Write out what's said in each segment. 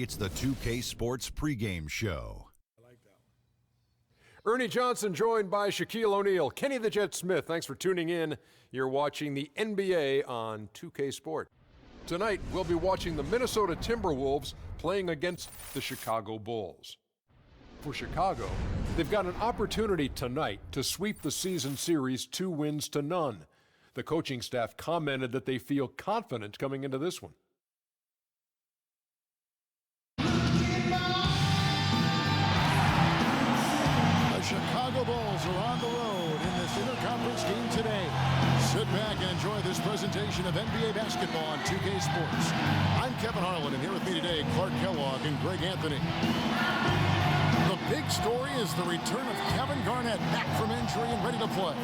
It's the 2K Sports pregame show. Ernie Johnson joined by Shaquille O'Neal. Kenny the Jet Smith, thanks for tuning in. You're watching the NBA on 2K Sport. Tonight, we'll be watching the Minnesota Timberwolves playing against the Chicago Bulls. For Chicago, they've got an opportunity tonight to sweep the season series 2-0. The coaching staff commented that they feel confident coming into this one. Chicago Bulls are on the road in this interconference game today. Sit back and enjoy this presentation of NBA basketball on 2K Sports. I'm Kevin Harlan, and here with me today, Clark Kellogg and Greg Anthony. The big story is the return of Kevin Garnett back from injury and ready to play.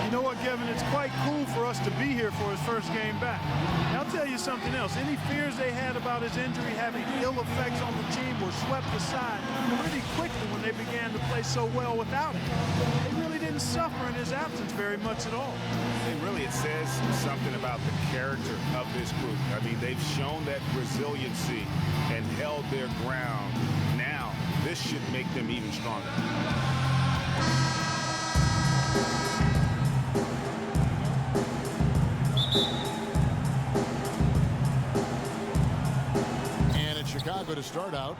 You know what, Kevin? It's quite cool for us to be here for his first game back. And I'll tell you something else. Any fears they had about his injury having ill effects on the team were swept aside pretty quickly when they began to play so well without him. They really didn't suffer in his absence very much at all. And really, it says something about the character of this group. I mean, they've shown that resiliency and held their ground. Now, this should make them even stronger. And it's Chicago to start out.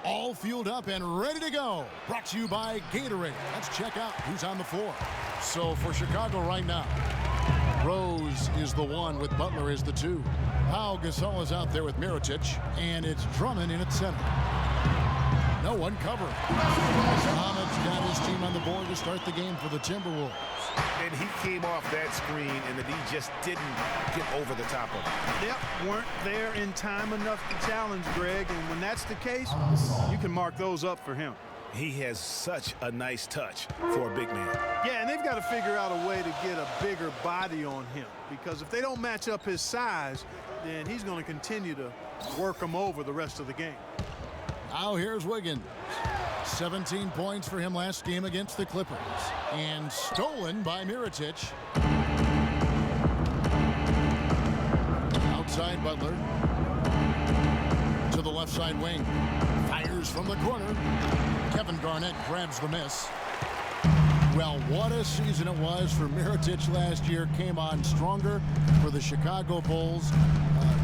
All fueled up and ready to go. Brought to you by Gatorade. Let's check out who's on the floor. So for Chicago right now, Rose is the 1 with Butler is the 2. Pau Gasol is out there with Mirotic, and it's Drummond in at center. No one covering. Muhammad's got his team on the board to start the game for the Timberwolves. And he came off that screen, and the D just didn't get over the top of it. Yep, weren't there in time enough to challenge Greg, and when that's the case, you can mark those up for him. He has such a nice touch for a big man. Yeah, and they've got to figure out a way to get a bigger body on him, because if they don't match up his size, then he's going to continue to work him over the rest of the game. Now here's Wiggins. 17 points for him last game against the Clippers. And stolen by Mirotic. Outside Butler. To the left side wing. Fires from the corner. Kevin Garnett grabs the miss. Well, what a season it was for Mirotic last year. Came on stronger for the Chicago Bulls.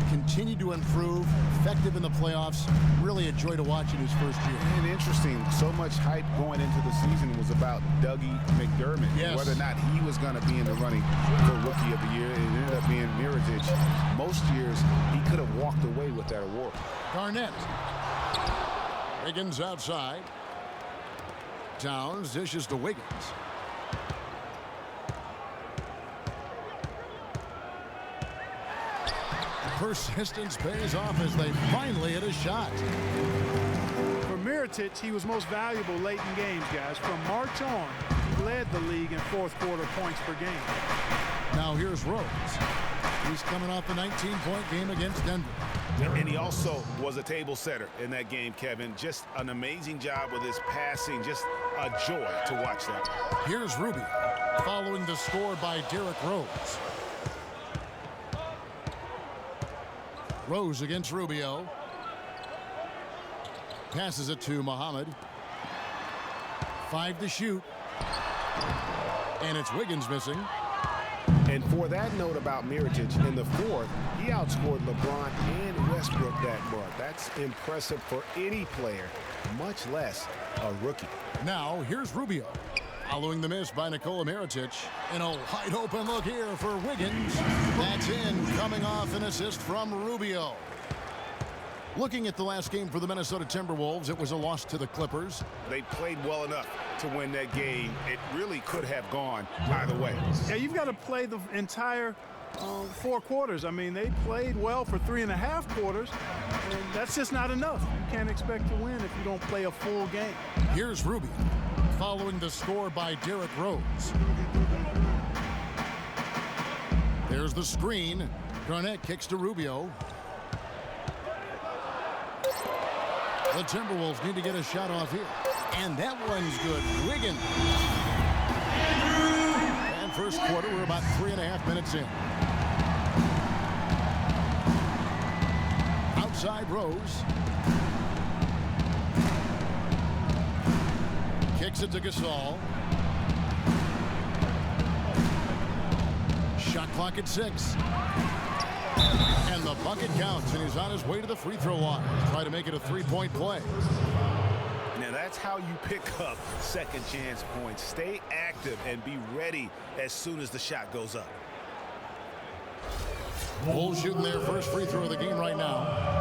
Continued to improve, effective in the playoffs. Really a joy to watch in his first year. And interesting, so much hype going into the season was about Dougie McDermott. Yes. Whether or not he was going to be in the running for Rookie of the Year. It ended up being Mirotic. Most years, he could have walked away with that award. Garnett. Wiggins outside. Towns dishes to Wiggins. Persistence pays off as they finally hit a shot. For Mirotic, he was most valuable late in games, guys. From March on, he led the league in fourth quarter points per game. Now here's Rose. He's coming off a 19-point game against Denver. And he also was a table setter in that game, Kevin. Just an amazing job with his passing. Just a joy to watch that. Here's Rubio, following the score by Derrick Rose. Rose against Rubio. Passes it to Muhammad. 5 to shoot. And it's Wiggins missing. And for that note about Mirotic, in the fourth, he outscored LeBron and Westbrook that month. That's impressive for any player, much less a rookie. Now, here's Rubio. Following the miss by Nikola Mirotic. And a wide open look here for Wiggins. That's in, coming off an assist from Rubio. Looking at the last game for the Minnesota Timberwolves, it was a loss to the Clippers. They played well enough to win that game. It really could have gone either way. Yeah, you've got to play the entire 4 quarters. I mean, they played well for 3.5 quarters, and that's just not enough. You can't expect to win if you don't play a full game. Here's Rubio, following the score by Derrick Rose. There's the screen. Garnett kicks to Rubio. The Timberwolves need to get a shot off here. And that one's good. Wiggins. And first quarter, we're about 3.5 minutes in. side, Rose. Kicks it to Gasol. Shot clock at 6. And the bucket counts, and he's on his way to the free throw line. Try to make it a three-point play. Now that's how you pick up second chance points. Stay active and be ready as soon as the shot goes up. Bulls shooting their first free throw of the game right now.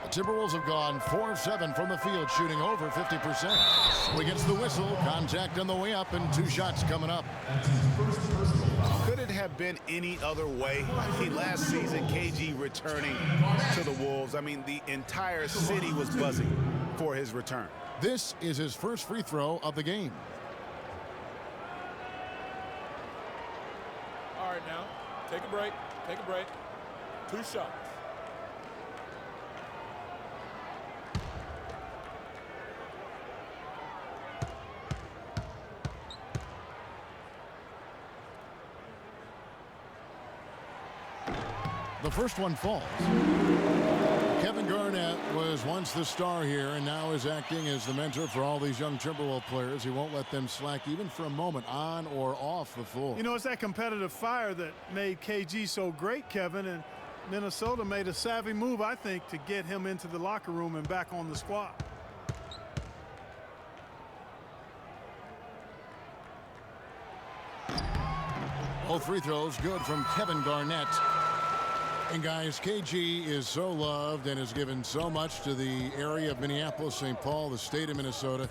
Timberwolves have gone 4 of 7 from the field, shooting over 50%. So he gets the whistle, contact on the way up, and 2 shots coming up. Could it have been any other way? I mean, last season, KG returning to the Wolves. I mean, the entire city was buzzing for his return. This is his first free throw of the game. All right, now, take a break. Take a break. 2 shots. The first one falls. Kevin Garnett was once the star here and now is acting as the mentor for all these young Timberwolves players. He won't let them slack even for a moment on or off the floor. You know, it's that competitive fire that made KG so great, Kevin, and Minnesota made a savvy move, I think, to get him into the locker room and back on the squad. Both free throws good from Kevin Garnett. And guys, KG is so loved and has given so much to the area of Minneapolis, St. Paul, the state of Minnesota.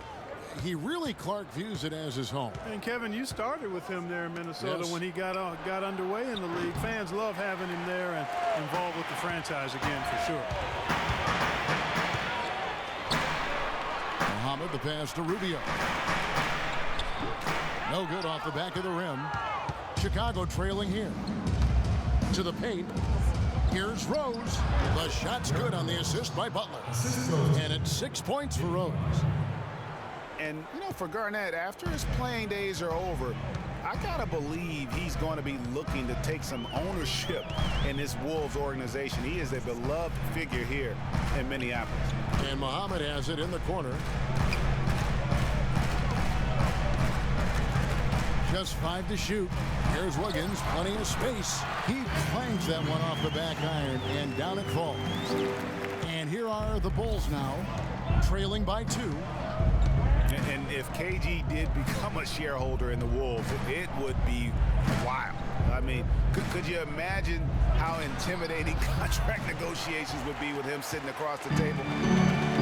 He really, Clark, views it as his home. And Kevin, you started with him there in Minnesota. Yes. When he got underway in the league. Fans love having him there and involved with the franchise again, for sure. Muhammad, the pass to Rubio. No good off the back of the rim. Chicago trailing here. To the paint. Here's Rose. The shot's good on the assist by Butler. And it's 6 points for Rose. And, you know, for Garnett, after his playing days are over, I got to believe he's going to be looking to take some ownership in this Wolves organization. He is a beloved figure here in Minneapolis. And Muhammad has it in the corner. Just 5 to shoot. Here's Wiggins, plenty of space. He clangs that one off the back iron, and down it falls. And here are the Bulls now, trailing by 2. And if KG did become a shareholder in the Wolves, it would be wild. I mean, could you imagine how intimidating contract negotiations would be with him sitting across the table?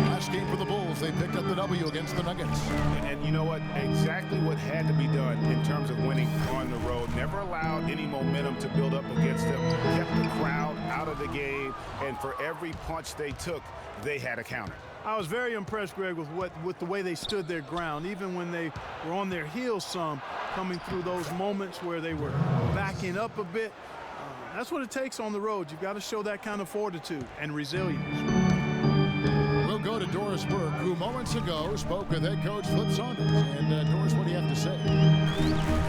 Last game for the Bulls, they picked up the W against the Nuggets. And you know what? Exactly what had to be done in terms of winning on the road. Never allowed any momentum to build up against them. Kept the crowd out of the game. And for every punch they took, they had a counter. I was very impressed, Greg, with the way they stood their ground, even when they were on their heels some, coming through those moments where they were backing up a bit. That's what it takes on the road. You've got to show that kind of fortitude and resilience. We'll go to Doris Burke, who moments ago spoke with head coach Flip Saunders. And Doris, what do you have to say?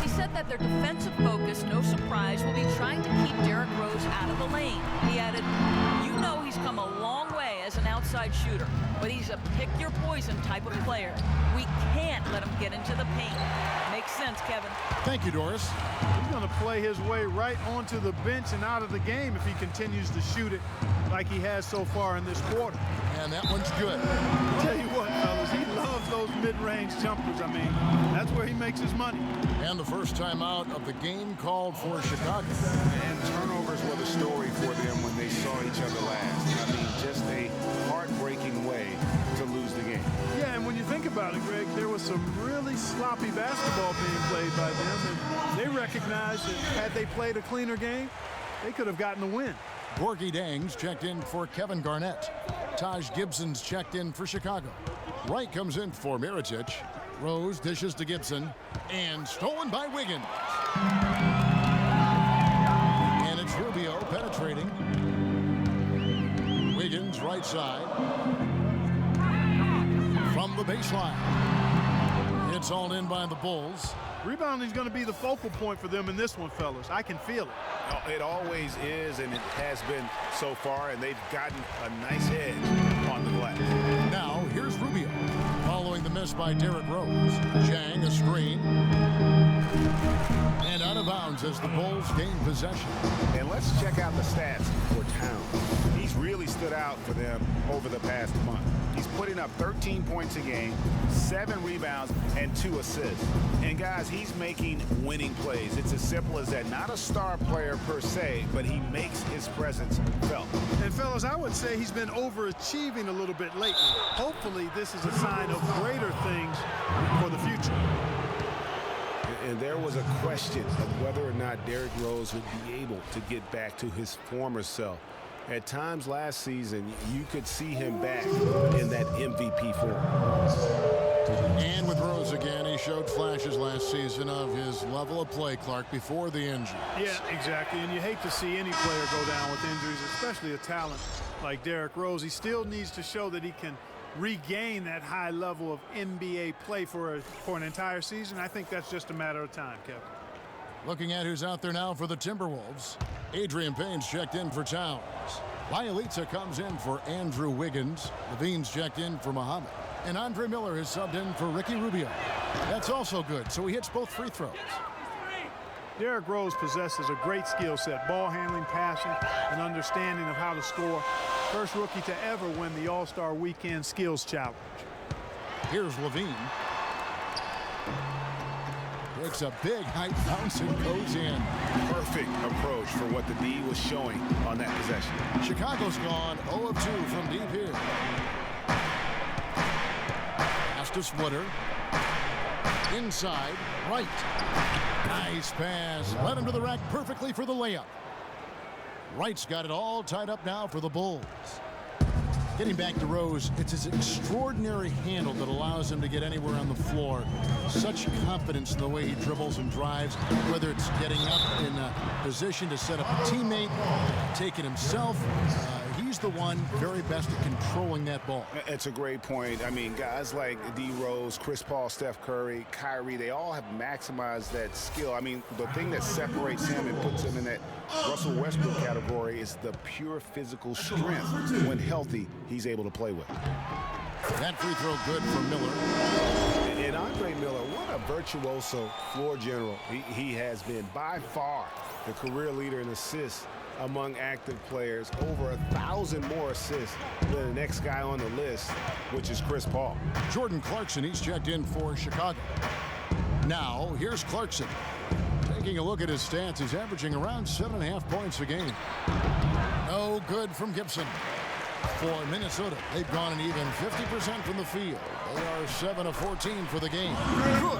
He said that their defensive focus, no surprise, will be trying to keep Derrick Rose out of the lane. He added, you know he's come a long way as an outside shooter, but he's a pick-your-poison type of player. We can't let him get into the paint. Makes sense, Kevin. Thank you, Doris. He's going to play his way right onto the bench and out of the game if he continues to shoot it like he has so far in this quarter. And that one's good. I'll tell you what, fellas, he loves those mid-range jumpers. I mean, that's where he makes his money. And the first time out of the game called for Chicago. And turnovers were the story for them when they saw each other last. I mean, just a heartbreaking way to lose the game. Yeah, and when you think about it, Greg, there was some really sloppy basketball being played by them, and they recognized that had they played a cleaner game, they could have gotten a win. Gorgie Dangs checked in for Kevin Garnett. Taj Gibson's checked in for Chicago. Wright comes in for Mirotic. Rose dishes to Gibson. And stolen by Wiggins. And it's Rubio penetrating. Wiggins right side. From the baseline. It's all in by the Bulls. Rebounding is going to be the focal point for them in this one, fellas. I can feel it. It always is, and it has been so far, and they've gotten a nice edge on the glass. Now, here's Rubio. Following the miss by Derrick Rose. Jang, a screen. And out of bounds as the Bulls gain possession. And let's check out the stats for Towns. He's really stood out for them over the past month. He's putting up 13 points a game, 7 rebounds, and 2 assists. And guys, he's making winning plays. It's as simple as that. Not a star player per se, but he makes his presence felt. And fellas, I would say he's been overachieving a little bit lately. Hopefully, this is a sign of greater things for the future. And there was a question of whether or not Derrick Rose would be able to get back to his former self. At times last season, you could see him back in that MVP form. And with Rose again, he showed flashes last season of his level of play, Clark, before the injury. Yeah, exactly. And you hate to see any player go down with injuries, especially a talent like Derrick Rose. He still needs to show that he can regain that high level of NBA play for an entire season. I think that's just a matter of time, Kevin. Looking at who's out there now for the Timberwolves. Adrian Payne's checked in for Towns. Bielitsa comes in for Andrew Wiggins. Levine's checked in for Muhammad. And Andre Miller has subbed in for Ricky Rubio. That's also good, so he hits both free throws. Derrick Rose possesses a great skill set, ball handling, passing, and understanding of how to score. First rookie to ever win the All-Star Weekend Skills Challenge. Here's Levine. Takes a big height bounce and goes in. Perfect approach for what the D was showing on that possession. Chicago's gone 0 of 2 from deep here. Pass to Splitter. Inside, right. Nice pass. Led him to the rack perfectly for the layup. Wright's got it all tied up now for the Bulls. Getting back to Rose, it's his extraordinary handle that allows him to get anywhere on the floor. Such confidence in the way he dribbles and drives, whether it's getting up in a position to set up a teammate, taking himself. He's the one very best at controlling that ball. It's a great point. I mean, guys like D. Rose, Chris Paul, Steph Curry, Kyrie, they all have maximized that skill. I mean, the thing that separates him and puts him in that Russell Westbrook category is the pure physical strength. When healthy, he's able to play with. That free throw good for Miller. And Andre Miller, what a virtuoso floor general he has been. By far the career leader in assists among active players. Over 1,000 more assists than the next guy on the list, which is Chris Paul. Jordan Clarkson, he's checked in for Chicago. Now, here's Clarkson. Taking a look at his stats, he's averaging around 7.5 points a game. No good from Gibson. For Minnesota, they've gone an even 50% from the field. They are 7 of 14 for the game. Good.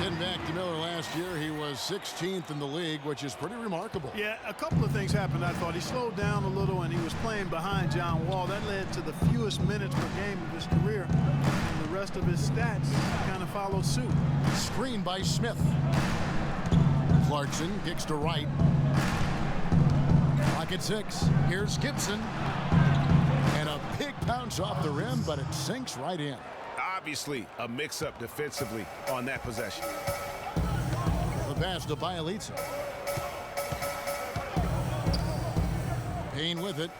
Getting back to Miller last year, he was 16th in the league, which is pretty remarkable. Yeah, a couple of things happened, I thought. He slowed down a little, and he was playing behind John Wall. That led to the fewest minutes per game of his career. And the rest of his stats kind of followed suit. Screen by Smith. Clarkson kicks to right. Clock at 6. Here's Gibson. And a big bounce off the rim, but it sinks right in. Obviously, a mix-up defensively on that possession. The pass to Bielitsa. Payne with it.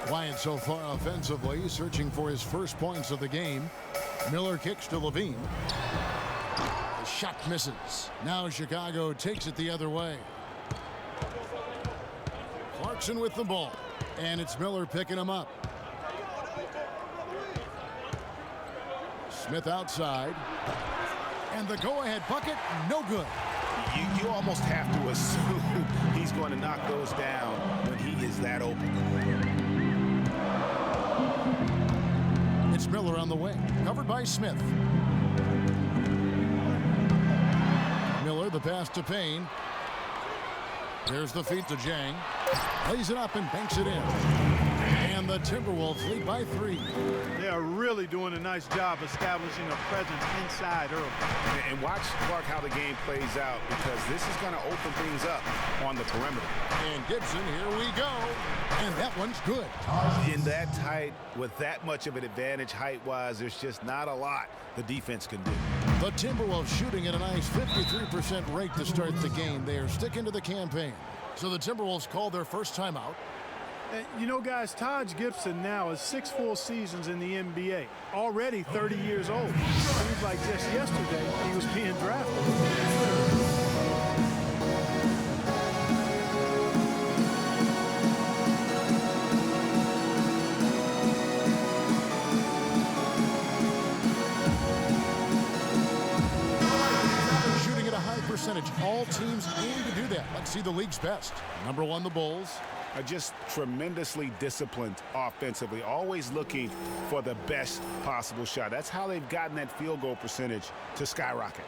Quiet so far offensively, searching for his first points of the game. Miller kicks to Levine. The shot misses. Now Chicago takes it the other way. Clarkson with the ball. And it's Miller picking him up. Smith outside. And the go-ahead bucket, no good. You almost have to assume he's going to knock those down when he is that open. It's Miller on the wing, covered by Smith. Miller, the pass to Payne. There's the feed to Jang. Lays it up and banks it in. And the Timberwolves lead by 3. They are really doing a nice job establishing a presence inside early. And watch, Clark, how the game plays out, because this is going to open things up on the perimeter. And Gibson, here we go. And that one's good. In that tight, with that much of an advantage height-wise, there's just not a lot the defense can do. The Timberwolves shooting at a nice 53% rate to start the game. They are sticking to the campaign. So the Timberwolves called their first timeout. You know, guys, Taj Gibson now has 6 full seasons in the NBA, already 30 years old. Seems like just yesterday he was being drafted. Percentage. All teams aim to do that. Let's see the league's best. Number 1, the Bulls. Are just tremendously disciplined offensively, always looking for the best possible shot. That's how they've gotten that field goal percentage to skyrocket.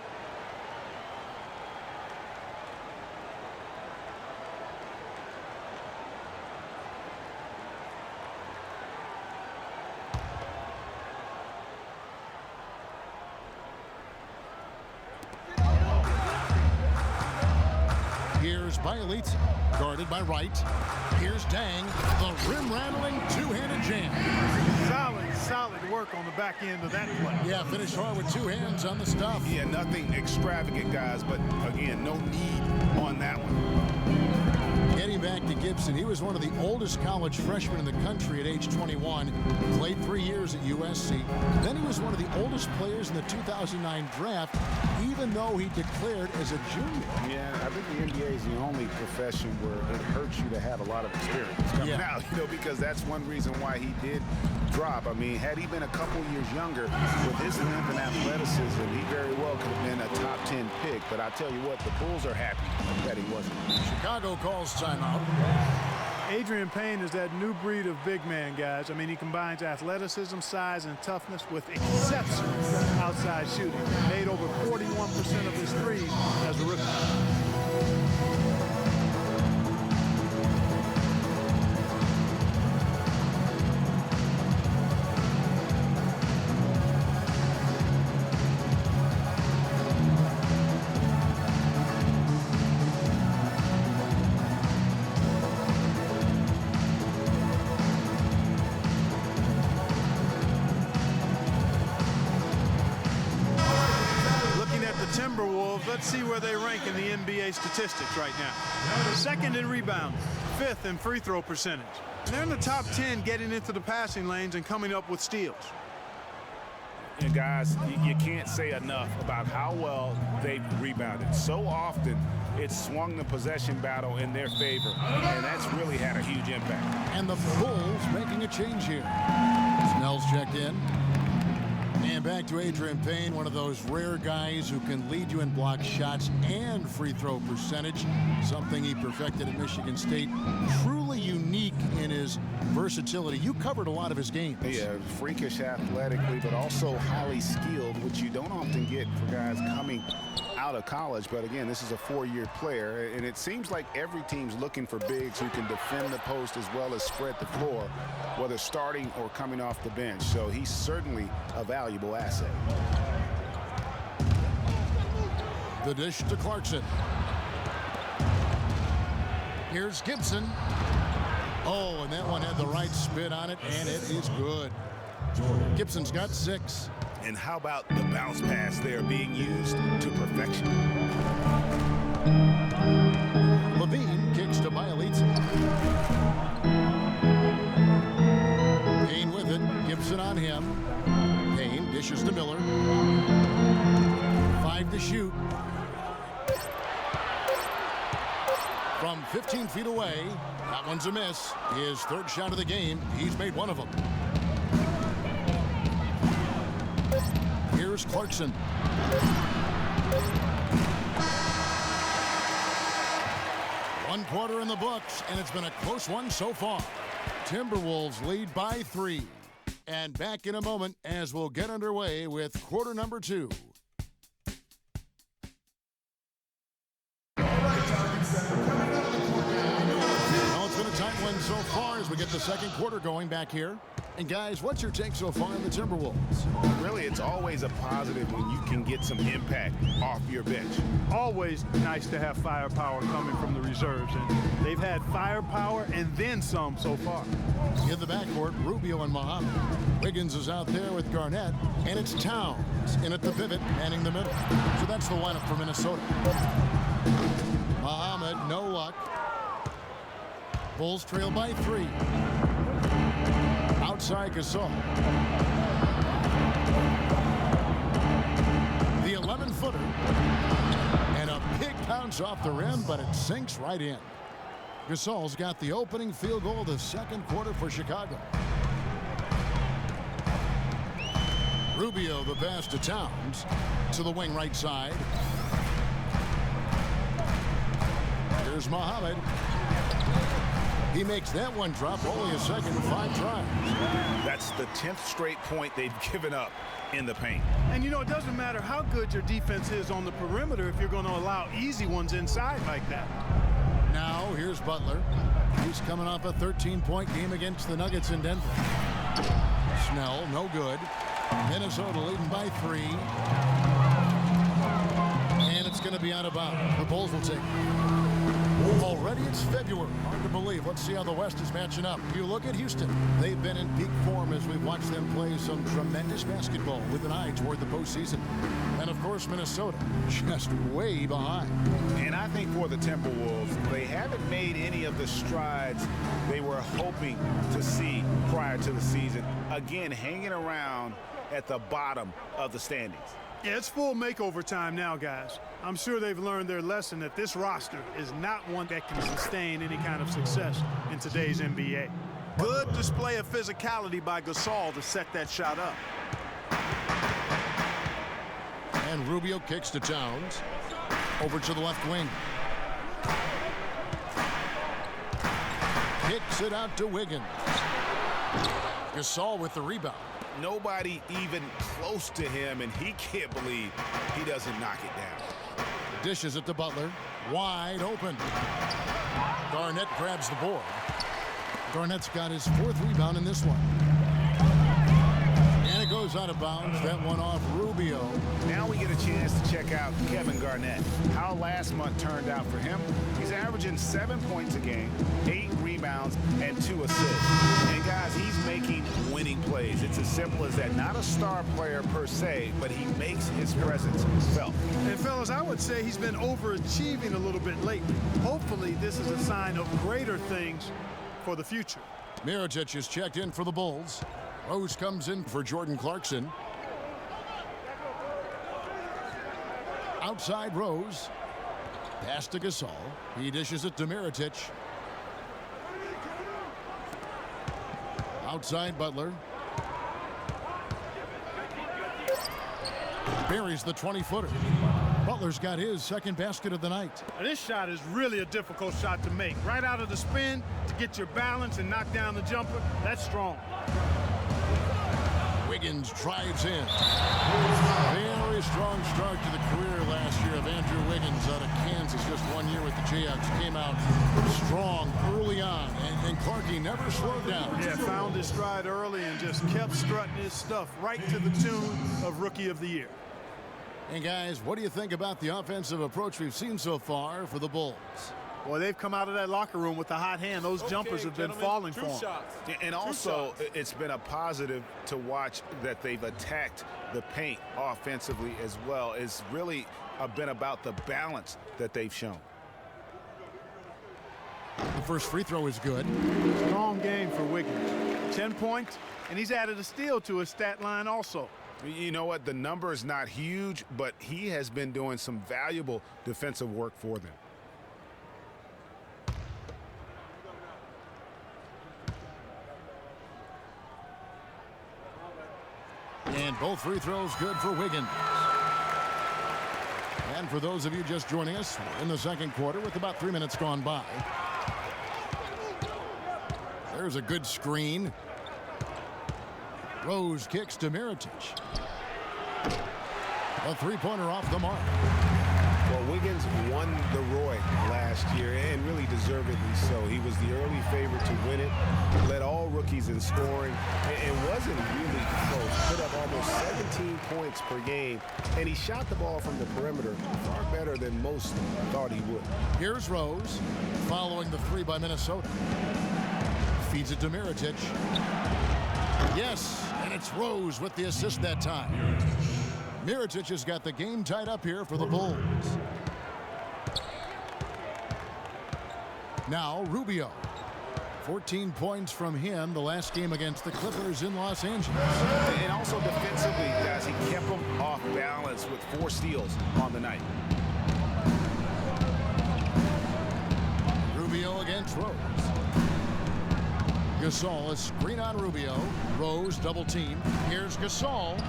Bielitsa, guarded by Wright. Here's Dang, the rim-rattling two-handed jam. Solid work on the back end of that play. Yeah, finished hard with 2 hands on the stuff. Yeah, nothing extravagant, guys, but again, no need on that one. Getting back to Gibson, he was one of the oldest college freshmen in the country at age 21. Played 3 years at USC. Then he was one of the oldest players in the 2009 draft, even though he declared as a junior. Yeah, I think the NBA is the only profession where it hurts you to have a lot of experience coming out, because that's one reason why he did drop. I mean, had he been a couple years younger, with his length and athleticism, he very well could have been a top 10 pick. But I tell you what, the Bulls are happy that he wasn't. Chicago calls timeout. Adrian Payne is that new breed of big man, guys. I mean, he combines athleticism, size, and toughness with exceptional outside shooting. Made over 41% of his threes as a rookie. Timberwolves, let's see where they rank in the NBA statistics right now. Second in rebounding, 5th in free throw percentage. They're in the top 10 getting into the passing lanes and coming up with steals. And guys, you can't say enough about how well they've rebounded. So often, it's swung the possession battle in their favor, and that's really had a huge impact. And the Bulls making a change here. Snell's checked in. And back to Adrian Payne, one of those rare guys who can lead you in block shots and free throw percentage, something he perfected at Michigan State. Truly unique in his versatility. You covered a lot of his games. Yeah, freakish athletically, but also highly skilled, which you don't often get for guys coming out of college. But again, this is a 4-year player, and it seems like every team's looking for bigs who can defend the post as well as spread the floor, whether starting or coming off the bench. So he's certainly a valuable asset. The dish to Clarkson. Here's Gibson. Oh, and that one had the right spin on it, and it is good. Gibson's got 6. And how about the bounce pass there being used to perfection? Levine kicks to Bielitsa. Payne with it. Gibson on him. Payne dishes to Miller. 5 to shoot. From 15 feet away. That one's a miss. His 3rd shot of the game. He's made 1 of them. Here's Clarkson. One quarter in the books, and it's been a close one so far. Timberwolves lead by 3. And back in a moment as we'll get underway with quarter number 2. Well, it's been a tight one so far as we get the second quarter going back here. And guys, what's your take so far on the Timberwolves? Really, it's always a positive when you can get some impact off your bench. Always nice to have firepower coming from the reserves, and they've had firepower and then some so far. In the backcourt, Rubio and Muhammad. Wiggins is out there with Garnett, and it's Towns in at the pivot, manning the middle. So that's the lineup for Minnesota. Muhammad, no luck. Bulls trail by 3. Outside Gasol. The 11-footer. And a big bounce off the rim, but it sinks right in. Gasol's got the opening field goal of the second quarter for Chicago. Rubio the pass to Towns. To the wing right side. Here's Muhammad. He makes that one drop, only a second, 5 tries. That's the 10th straight point they've given up in the paint. And you know, it doesn't matter how good your defense is on the perimeter if you're going to allow easy ones inside like that. Now, here's Butler. He's coming off a 13-point game against the Nuggets in Denver. Snell, no good. Minnesota leading by 3. And it's going to be out of bounds. The Bulls will take it. Already it's February. Hard to believe. Let's see how the West is matching up. You look at Houston. They've been in peak form as we've watched them play some tremendous basketball with an eye toward the postseason. And, of course, Minnesota just way behind. And I think for the Timberwolves, they haven't made any of the strides they were hoping to see prior to the season. Again, hanging around at the bottom of the standings. Yeah, it's full makeover time now, guys. I'm sure they've learned their lesson that this roster is not one that can sustain any kind of success in today's NBA. Good display of physicality by Gasol to set that shot up. And Rubio kicks to Towns. Over to the left wing. Kicks it out to Wiggins. Gasol with the rebound. Nobody even close to him, and he can't believe he doesn't knock it down. Dishes it to Butler. Wide open. Garnett grabs the board. Garnett's got his 4th rebound in this one. And it goes out of bounds. That one off Rubio. Now we get a chance to check out Kevin Garnett. How last month turned out for him. He's averaging 7 points a game, 8 rebounds, and 2 assists. And guys, he's making winning plays. It's as simple as that. Not a star player per se, but he makes his presence felt. And fellas, I would say he's been overachieving a little bit lately. Hopefully this is a sign of greater things for the future. Mirotic is checked in for the Bulls. Rose comes in for Jordan Clarkson. Outside Rose. Pass to Gasol. He dishes it to Mirotic. Outside Butler. Buries the 20-footer. Butler's got his second basket of the night. Now, this shot is really a difficult shot to make. Right out of the spin to get your balance and knock down the jumper. That's strong. Wiggins drives in. Very strong start to the career last year of Andrew Wiggins out of Kansas. Just 1 year with the Jayhawks. Came out strong early on. And Clarkie never slowed down. Yeah, found his stride early and just kept strutting his stuff right to the tune of Rookie of the Year. And guys, what do you think about the offensive approach we've seen so far for the Bulls? Boy, they've come out of that locker room with the hot hand. Those jumpers have been falling for them. And also, it's been a positive to watch that they've attacked the paint offensively as well. It's really been about the balance that they've shown. The first free throw is good. Strong game for Wiggins. 10 points, and he's added a steal to his stat line also. You know what? The number is not huge, but he has been doing some valuable defensive work for them. And both free throws good for Wiggins. And for those of you just joining us, we're in the second quarter with about 3 minutes gone by. There's a good screen. Rose kicks to Mirotic. A three-pointer off the mark. Well, Wiggins won the Roy last year, and really deservedly so. He was the early favorite to win it. Led all rookies in scoring. It wasn't really close. Put up almost 17 points per game, and he shot the ball from the perimeter far better than most thought he would. Here's Rose, following the three by Minnesota. Feeds it to Mirotic. Yes, and it's Rose with the assist that time. Mirotic has got the game tied up here for the Bulls. Now Rubio. 14 points from him the last game against the Clippers in Los Angeles. And also defensively, guys, he kept them off balance with 4 steals on the night. Rubio against Rose. Gasol, a screen on Rubio. Rose double team. Here's Gasol.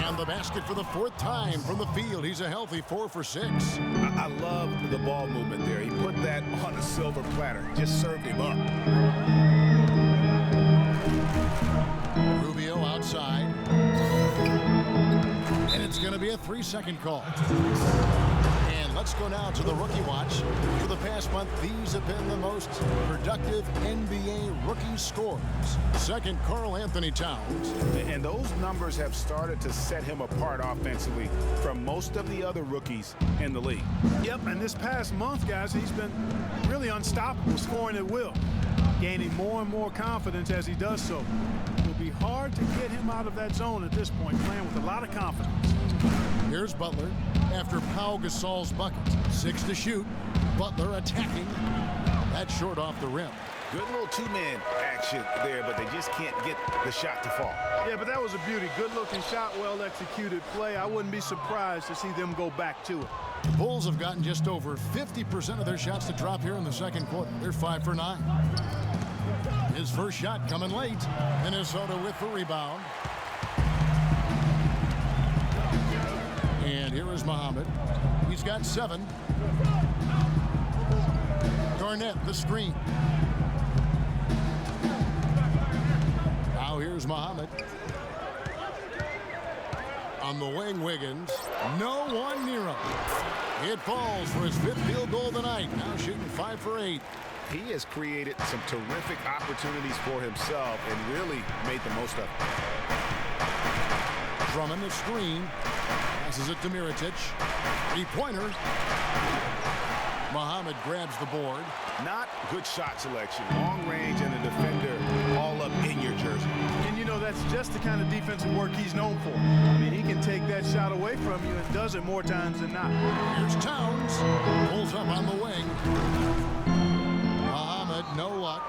And the basket for the 4th time from the field. He's a healthy 4 for 6. I love the ball movement there. He put that on a silver platter. Just served him up. Rubio outside. And it's going to be a 3-second call. And let's go now to the rookie watch. For the past month, these have been the most productive NBA rookie scorers. Second, Karl Anthony Towns. And those numbers have started to set him apart offensively from most of the other rookies in the league. Yep, and this past month, guys, he's been really unstoppable, scoring at will, gaining more and more confidence as he does so. It will be hard to get him out of that zone at this point, playing with a lot of confidence. Here's Butler after Pau Gasol's bucket. 6 to shoot. Butler attacking. That's short off the rim. Good little 2-man action there, but they just can't get the shot to fall. Yeah, but that was a beauty. Good-looking shot, well-executed play. I wouldn't be surprised to see them go back to it. The Bulls have gotten just over 50% of their shots to drop here in the second quarter. They're 5 for 9. His first shot coming late. Minnesota with the rebound. And here is Muhammad. He's got 7. Garnett, the screen. Now here's Muhammad. On the wing, Wiggins. No one near him. It falls for his 5th field goal of the night. Now shooting 5 for 8. He has created some terrific opportunities for himself and really made the most of it. Drummond, the screen. Passes it to Mirotic. 3-pointer. Muhammad grabs the board. Not good shot selection. Long range and a defender all up in your jersey. And you know, that's just the kind of defensive work he's known for. I mean, he can take that shot away from you and does it more times than not. Here's Towns. Pulls up on the wing. Muhammad, no luck.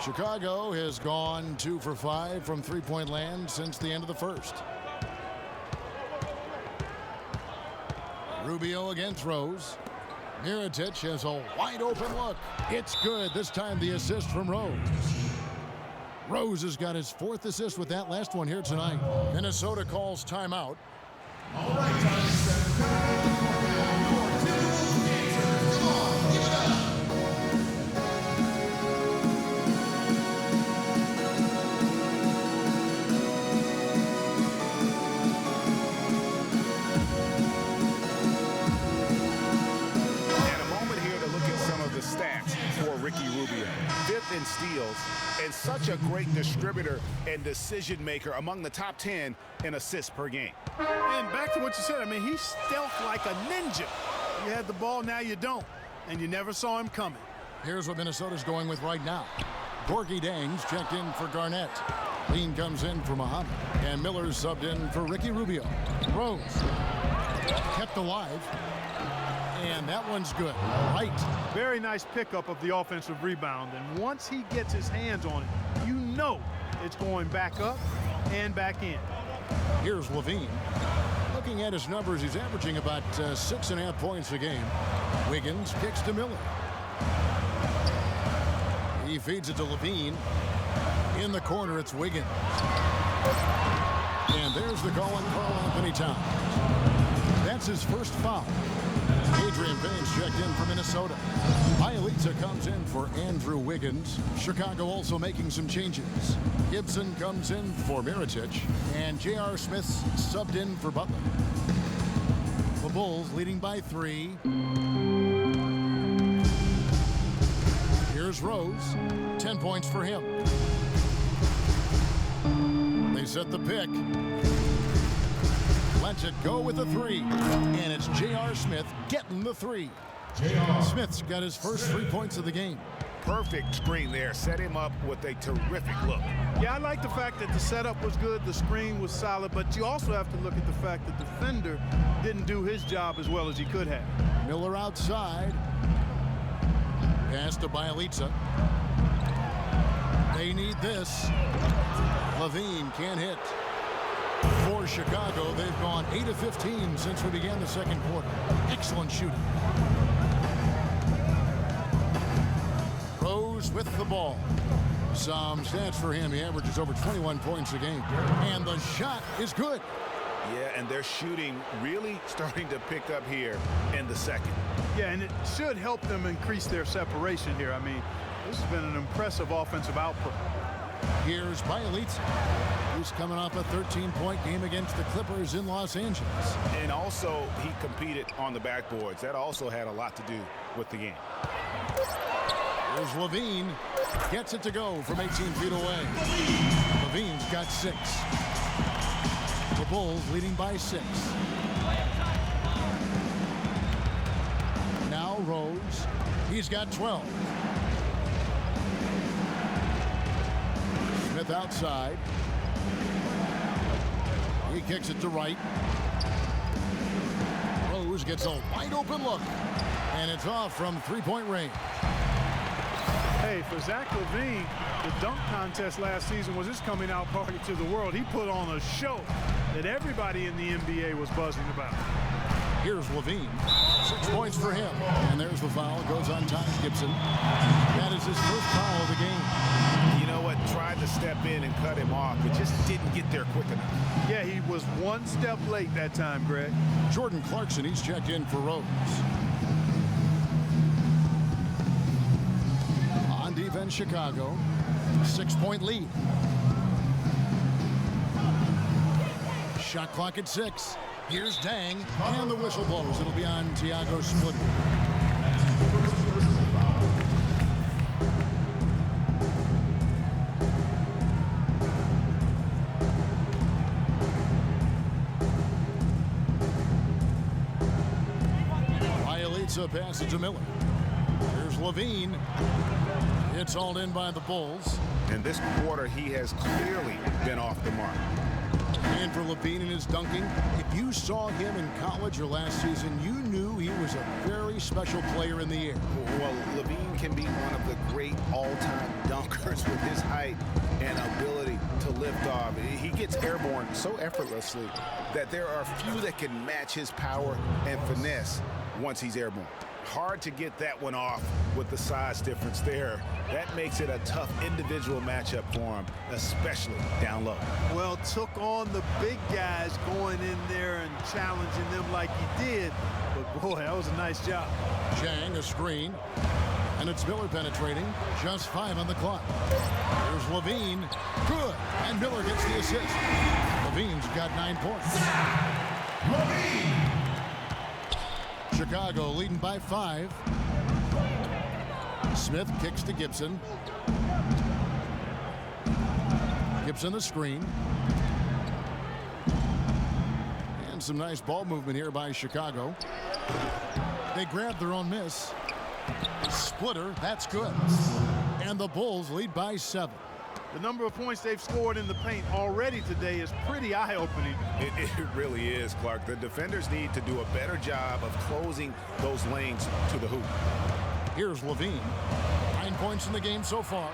Chicago has gone 2 for 5 from 3-point land since the end of the first. Rubio against Rose. Mirotic has a wide open look. It's good. This time the assist from Rose. Rose has got his 4th assist with that last one here tonight. Minnesota calls timeout. All right, time to set. Come on, give it up. Stats for Ricky Rubio. 5th in steals and such a great distributor and decision maker, among the top 10 in assists per game. And back to what you said, I mean, he's stealth like a ninja. You had the ball, now you don't. And you never saw him coming. Here's what Minnesota's going with right now. Gorgie Dangs checked in for Garnett. Lean comes in for Muhammad. And Miller's subbed in for Ricky Rubio. Rose kept alive. And that one's good. Right. Very nice pickup of the offensive rebound. And once he gets his hands on it, you know it's going back up and back in. Here's Levine. Looking at his numbers, he's averaging about 6.5 points a game. Wiggins kicks to Miller. He feeds it to Levine. In the corner, it's Wiggins. And there's the call on Karl Anthony Towns. That's his first foul. Adrian Baines checked in for Minnesota. Ialita comes in for Andrew Wiggins. Chicago also making some changes. Gibson comes in for Mirotic. And J.R. Smith's subbed in for Butler. The Bulls leading by 3. Here's Rose. 10 points for him. They set the pick. Lets it go with the three. And it's J.R. Smith getting the three. Smith's got his first 3 points of the game. Perfect screen there. Set him up with a terrific look. Yeah, I like the fact that the setup was good, the screen was solid, but you also have to look at the fact that the defender didn't do his job as well as he could have. Miller outside. Pass to Bielitsa. They need this. Levine can't hit. For Chicago, they've gone 8 of 15 since we began the second quarter. Excellent shooting. Rose with the ball. Some stats for him. He averages over 21 points a game. And the shot is good. Yeah, and their shooting really starting to pick up here in the second. Yeah, and it should help them increase their separation here. I mean, this has been an impressive offensive output. Here's Bielitsa. He's coming off a 13-point game against the Clippers in Los Angeles. And also, he competed on the backboards. That also had a lot to do with the game. Here's Levine. Gets it to go from 18 feet away. Levine's got 6. The Bulls leading by 6. Now Rose. He's got 12. Smith outside. He kicks it to right. Rose gets a wide open look. And it's off from 3-point range. Hey, for Zach LaVine, the dunk contest last season was his coming out party to the world. He put on a show that everybody in the NBA was buzzing about. Here's Levine. 6 points for him. And there's the foul. Goes on Taj Gibson. That is his first foul of the game. You know what? Tried to step in and cut him off, but just didn't get there quick enough. Yeah, he was one step late that time, Greg. Jordan Clarkson, he's checked in for Rose. On defense, Chicago. 6-point lead. Shot clock at 6. Here's Dang, and the whistle blows. It'll be on Thiago Splitter. Bielitsa passes to Miller. Here's Levine. It's hauled in by the Bulls. In this quarter, he has clearly been off the mark. And for Levine and his dunking, if you saw him in college or last season, you knew he was a very special player in the air. Well, Levine can be one of the great all-time dunkers with his height and ability to lift off. He gets airborne so effortlessly that there are few that can match his power and finesse once he's airborne. Hard to get that one off with the size difference there. That makes it a tough individual matchup for him, especially down low. Well, took on the big guys going in there and challenging them like he did. But boy, that was a nice job. Chang, a screen. And it's Miller penetrating. Just 5 on the clock. Here's Levine. Good. And Miller gets the assist. Levine's got 9 points. Levine. Chicago leading by 5. Smith kicks to Gibson. Gibson the screen. And some nice ball movement here by Chicago. They grab their own miss. Splitter, that's good. And the Bulls lead by 7. The number of points they've scored in the paint already today is pretty eye-opening. It really is, Clark. The defenders need to do a better job of closing those lanes to the hoop. Here's Levine. 9 points in the game so far.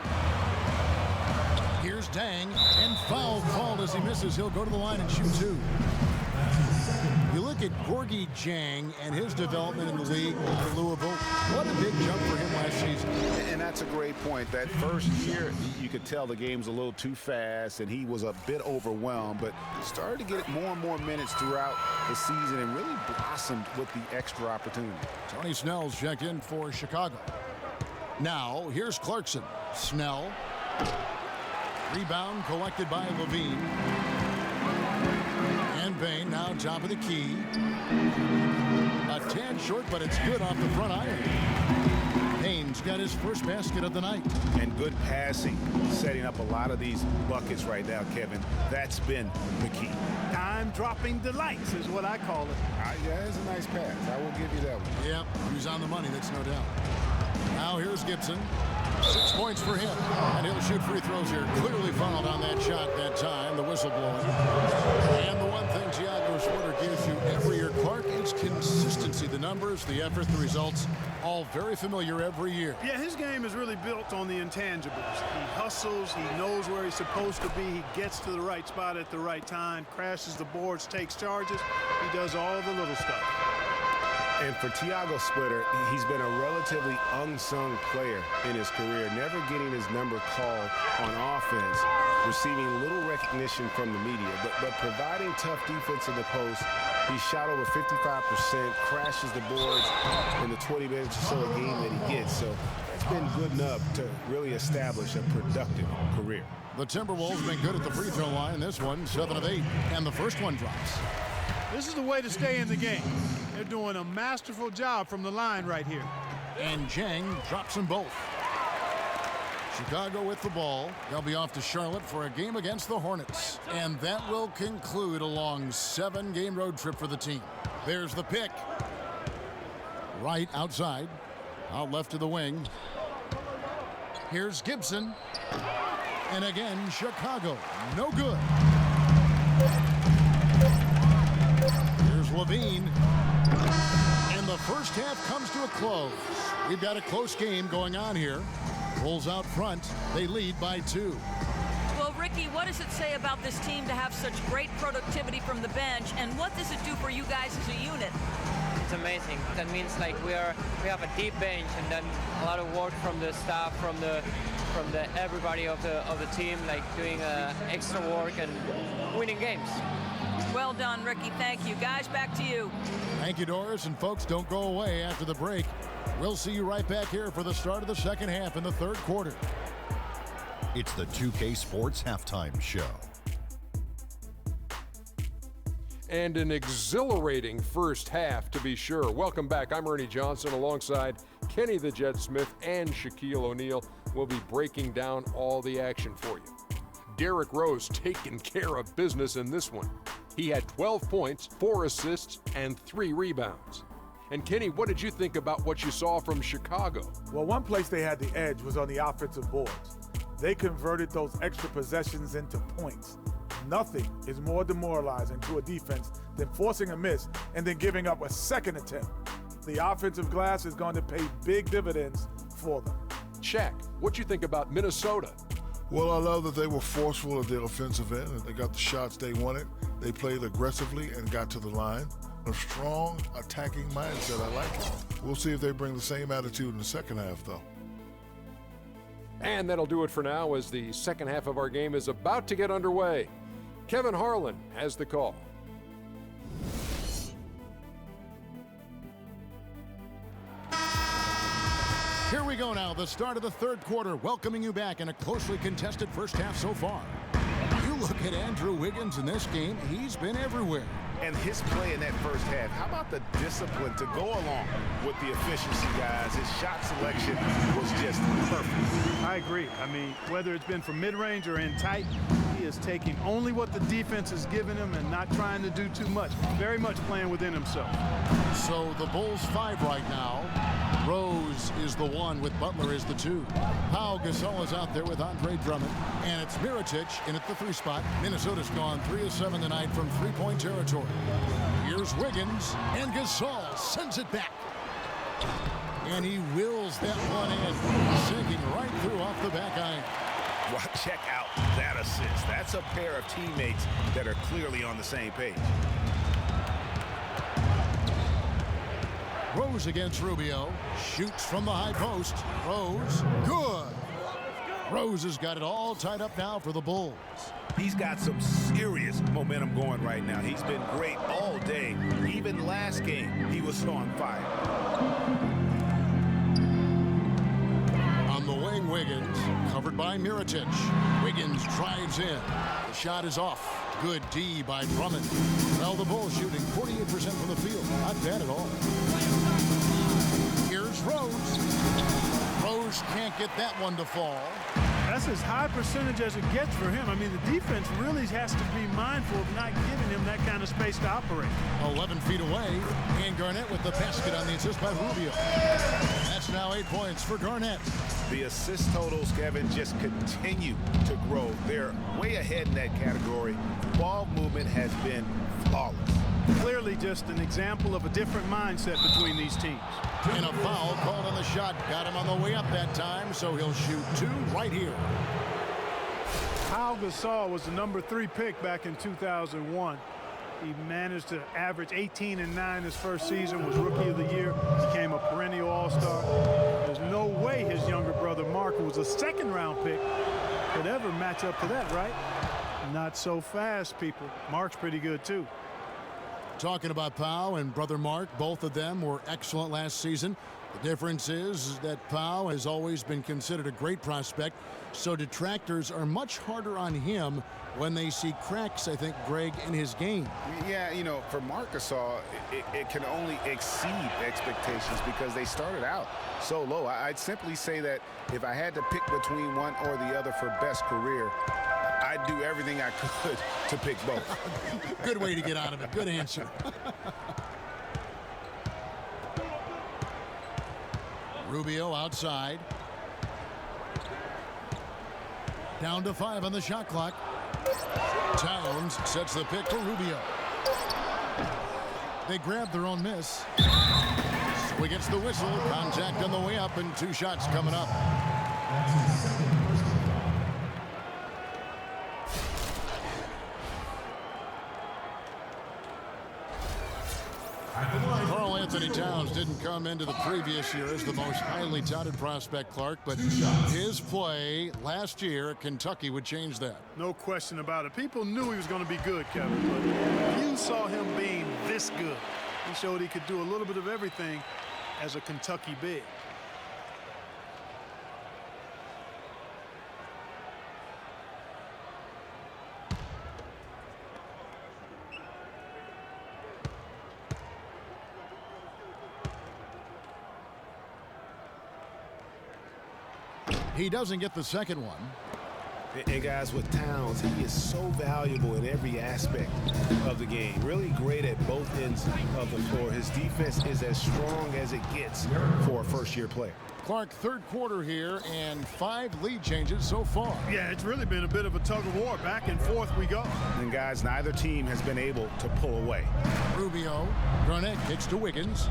Here's Dang. And foul called as he misses. He'll go to the line and shoot 2. You look at Gorgie Jang and his development in the league for Louisville. What a big jump for him last season. And that's a great point. That first year, you could tell the game's a little too fast, and he was a bit overwhelmed, but started to get more and more minutes throughout the season and really blossomed with the extra opportunity. Tony Snell's checked in for Chicago. Now, here's Clarkson. Snell. Rebound collected by Levine. And Bain now top of the key. A tad short, but it's good off the front iron. Haynes got his first basket of the night. And good passing, setting up a lot of these buckets right now, Kevin. That's been the key. Time-dropping delights is what I call it. Yeah, it's a nice pass. I will give you that one. Yeah, he's on the money, that's no doubt. Now here's Gibson. 6 points for him. And he'll shoot free throws here. Clearly fouled on that shot that time. The whistle blowing. And the one thing Thiago Splitter gives you every year, Clark, is consistency. The numbers, the effort, the results, all very familiar every year. Yeah, his game is really built on the intangibles. He hustles. He knows where he's supposed to be. He gets to the right spot at the right time, crashes the boards, takes charges. He does all the little stuff. And for Thiago Splitter, he's been a relatively unsung player in his career, never getting his number called on offense, receiving little recognition from the media, but providing tough defense in the post. He shot over 55%, crashes the boards in the 20 minutes or so a game that he gets. So that's been good enough to really establish a productive career. The Timberwolves been good at the free throw line. This one, 7 of 8, and the first one drops. This is the way to stay in the game. They're doing a masterful job from the line right here. And Jang drops them both. Chicago with the ball. They'll be off to Charlotte for a game against the Hornets. And that will conclude a long 7-game road trip for the team. There's the pick. Right outside. Out left to the wing. Here's Gibson. And again, Chicago. No good. Here's Levine. And the first half comes to a close. We've got a close game going on here. Bulls out front. They lead by 2. Well, Ricky, what does it say about this team to have such great productivity from the bench, and what does it do for you guys as a unit? It's amazing. That means like we have a deep bench, and then a lot of work from the staff, from the everybody of the team, like doing extra work and winning games. Well done, Ricky. Thank you. Guys, back to you. Thank you, Doris. And folks, don't go away after the break. We'll see you right back here for the start of the second half in the third quarter. It's the 2K Sports Halftime Show. And an exhilarating first half, to be sure. Welcome back. I'm Ernie Johnson alongside Kenny the Jet Smith and Shaquille O'Neal. We'll be breaking down all the action for you. Derrick Rose taking care of business in this one. He had 12 points, 4 assists, and 3 rebounds. And Kenny, what did you think about what you saw from Chicago? Well, one place they had the edge was on the offensive boards. They converted those extra possessions into points. Nothing is more demoralizing to a defense than forcing a miss and then giving up a second attempt. The offensive glass is going to pay big dividends for them. Shaq, what you think about Minnesota? Well, I love that they were forceful at their offensive end and they got the shots they wanted. They played aggressively and got to the line. A strong attacking mindset. I like it. We'll see if they bring the same attitude in the second half, though. And that'll do it for now as the second half of our game is about to get underway. Kevin Harlan has the call. Here we go now, the start of the third quarter, welcoming you back in a closely contested first half so far. You look at Andrew Wiggins in this game, he's been everywhere. And his play in that first half, how about the discipline to go along with the efficiency, guys? His shot selection was just perfect. I agree. I mean, whether it's been from mid-range or in tight, he is taking only what the defense is giving him and not trying to do too much. Very much playing within himself. So the Bulls 5 right now. Rose is the 1 with Butler is the 2. Pau Gasol is out there with Andre Drummond. And it's Mirotic in at the 3 spot. Minnesota's gone 3 of 7 tonight from 3-point territory. Here's Wiggins, and Gasol sends it back. And he wills that one in, sinking right through off the back iron. Well, check out that assist. That's a pair of teammates that are clearly on the same page. Rose against Rubio. Shoots from the high post. Rose, good. Rose has got it all tied up now for the Bulls. He's got some serious momentum going right now. He's been great all day. Even last game, he was on fire. On the wing, Wiggins, covered by Mirotic. Wiggins drives in. The shot is off. Good D by Drummond. Well, the Bulls shooting 48% from the field. Not bad at all. Here's Rose. just can't get that one to fall. That's as high percentage as it gets for him. I mean, the defense really has to be mindful of not giving him that kind of space to operate. 11 feet away, and Garnett with the basket on the assist by Rubio. That's now 8 points for Garnett. The assist totals, Kevin, just continue to grow. They're way ahead in that category. Ball movement has been flawless. Clearly just an example of a different mindset between these teams. And a foul called on the shot. Got him on the way up that time, so he'll shoot 2 right here. Pau Gasol was the #3 pick back in 2001. He managed to average 18 and 9 his first season, was Rookie of the Year, became a perennial All-Star. There's no way his younger brother Mark, who was a second-round pick, could ever match up to that, right? Not so fast, people. Mark's pretty good, too. Talking about Pau and brother Mark, both of them were excellent last season. The difference is that Pau has always been considered a great prospect, so detractors are much harder on him when they see cracks, I think, Greg, in his game. Yeah, you know, for Marc Gasol, it can only exceed expectations because they started out so low. I'd simply say that if I had to pick between one or the other for best career, I'd do everything I could to pick both. Good way to get out of it. Good answer. Rubio outside. Down to 5 on the shot clock. Towns sets the pick for Rubio. They grab their own miss. So he gets the whistle. Contact on the way up and 2 shots coming up. Karl Anthony Towns didn't come into the previous year as the most highly touted prospect, Clark, but his play last year at Kentucky would change that. No question about it. People knew he was going to be good, Kevin, but you saw him being this good. He showed he could do a little bit of everything as a Kentucky big. He doesn't get the second one. And guys, with Towns, he is so valuable in every aspect of the game. Really great at both ends of the floor. His defense is as strong as it gets for a first-year player. Clark, third quarter here and 5 lead changes so far. Yeah, it's really been a bit of a tug of war. Back and forth we go. And guys, neither team has been able to pull away. Rubio, Garnett kicks to Wiggins.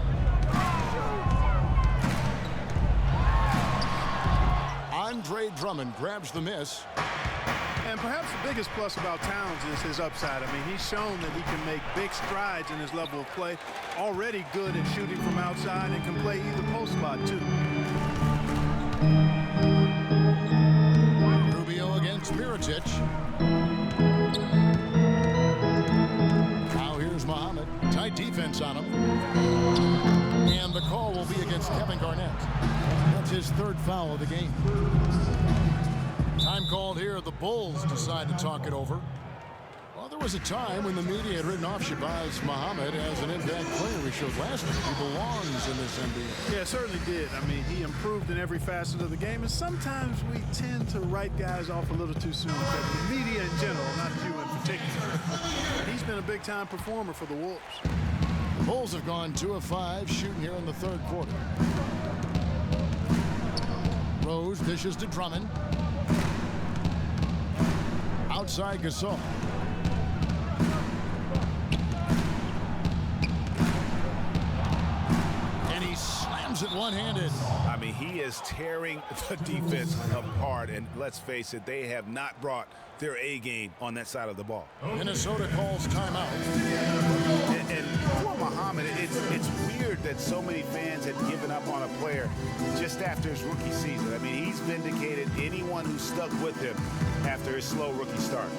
Andre Drummond grabs the miss. And perhaps the biggest plus about Towns is his upside. I mean, he's shown that he can make big strides in his level of play. Already good at shooting from outside and can play either post spot, too. Rubio against Mirotic. Now here's Muhammad. Tight defense on him. And the call will be against Kevin Garnett. That's his 3rd foul of the game. Time called here. The Bulls decide to talk it over. Well, there was a time when the media had written off Shabazz Muhammad as an impact player. We showed last week he belongs in this NBA. Yeah, certainly did. I mean, he improved in every facet of the game, and sometimes we tend to write guys off a little too soon. The media in general, not you in particular. He's been a big-time performer for the Wolves. The Bulls have gone 2 of 5 shooting here in the 3rd quarter. Rose dishes to Drummond. Outside Gasol. And he slams it one-handed. I mean, he is tearing the defense apart. And let's face it, they have not brought their A game on that side of the ball. Minnesota calls timeout. And for Muhammad, it's weird that so many fans had given up on a player just after his rookie season. I mean, he's vindicated anyone who stuck with him after his slow rookie start.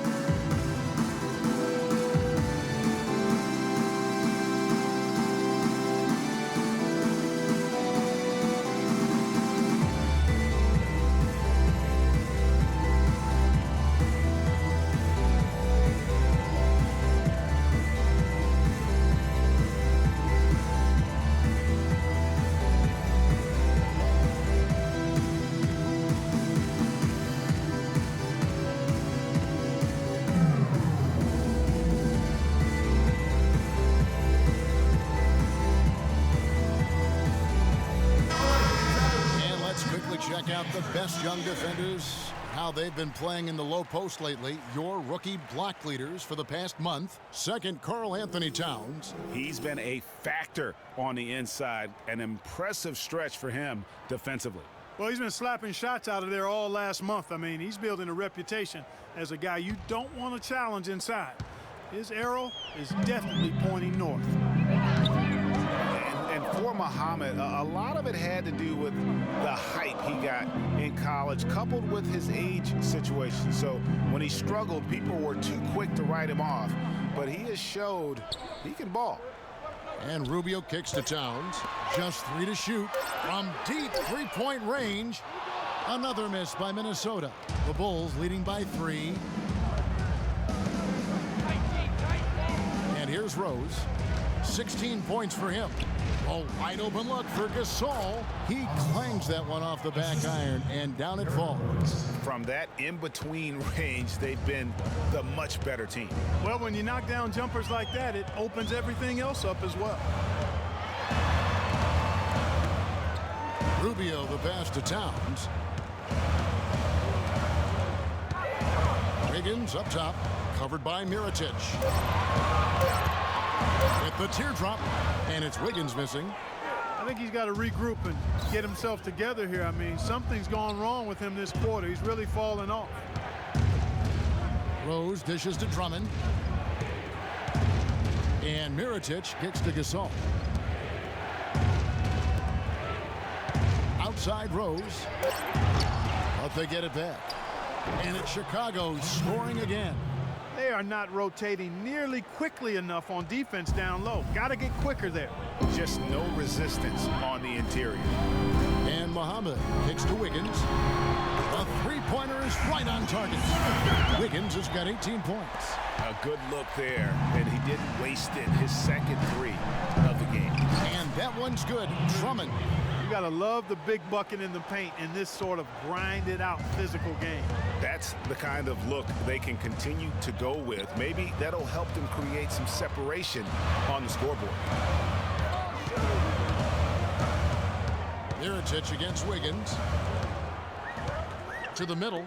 best young defenders, how they've been playing in the low post lately. Your rookie block leaders for the past month. Second, Karl Anthony Towns. He's been a factor on the inside. An impressive stretch for him defensively. Well, he's been slapping shots out of there all last month. I mean, he's building a reputation as a guy you don't want to challenge inside. His arrow is definitely pointing north. And for Muhammad, a lot of it had to do with the hype he got in college, coupled with his age situation. So when he struggled, people were too quick to write him off. But he has showed he can ball. And Rubio kicks to Towns. Just 3 to shoot from deep three-point range. Another miss by Minnesota. The Bulls leading by 3. And here's Rose. 16 points for him. A wide open look for Gasol. He clangs that one off the back iron, and down it falls. From that in-between range, they've been the much better team. Well, when you knock down jumpers like that, it opens everything else up as well. Rubio the pass to Towns. Wiggins up top, covered by Mirotic. With the teardrop, and it's Wiggins missing. I think he's got to regroup and get himself together here. I mean, something's gone wrong with him this quarter. He's really fallen off. Rose dishes to Drummond. And Mirotic kicks to Gasol. Outside Rose. But they get it back. And it's Chicago scoring again. They are not rotating nearly quickly enough on defense down low. Got to get quicker there. Just no resistance on the interior. And Muhammad kicks to Wiggins. The three-pointer is right on target. Wiggins has got 18 points. A good look there, and he didn't waste it. His second 3 of the game. And that one's good. Drummond. You got to love the big bucket in the paint in this sort of grinded-out physical game. That's the kind of look they can continue to go with. Maybe that'll help them create some separation on the scoreboard. Mirotic against Wiggins. To the middle.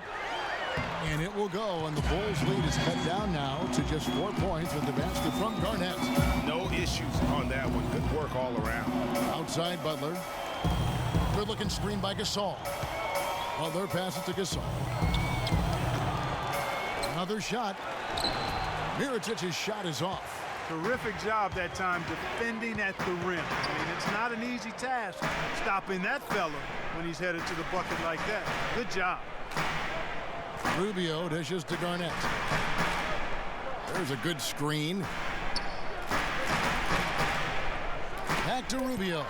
And it will go, and the Bulls' lead is cut down now to just 4 points with the basket from Garnett. No issues on that one. Good work all around. Outside Butler. Good-looking screen by Gasol. Butler passes to Gasol. Another shot. Mirotic's shot is off. Terrific job that time defending at the rim. I mean, it's not an easy task stopping that fella when he's headed to the bucket like that. Good job. Rubio dishes to Garnett. There's a good screen. Back to Rubio.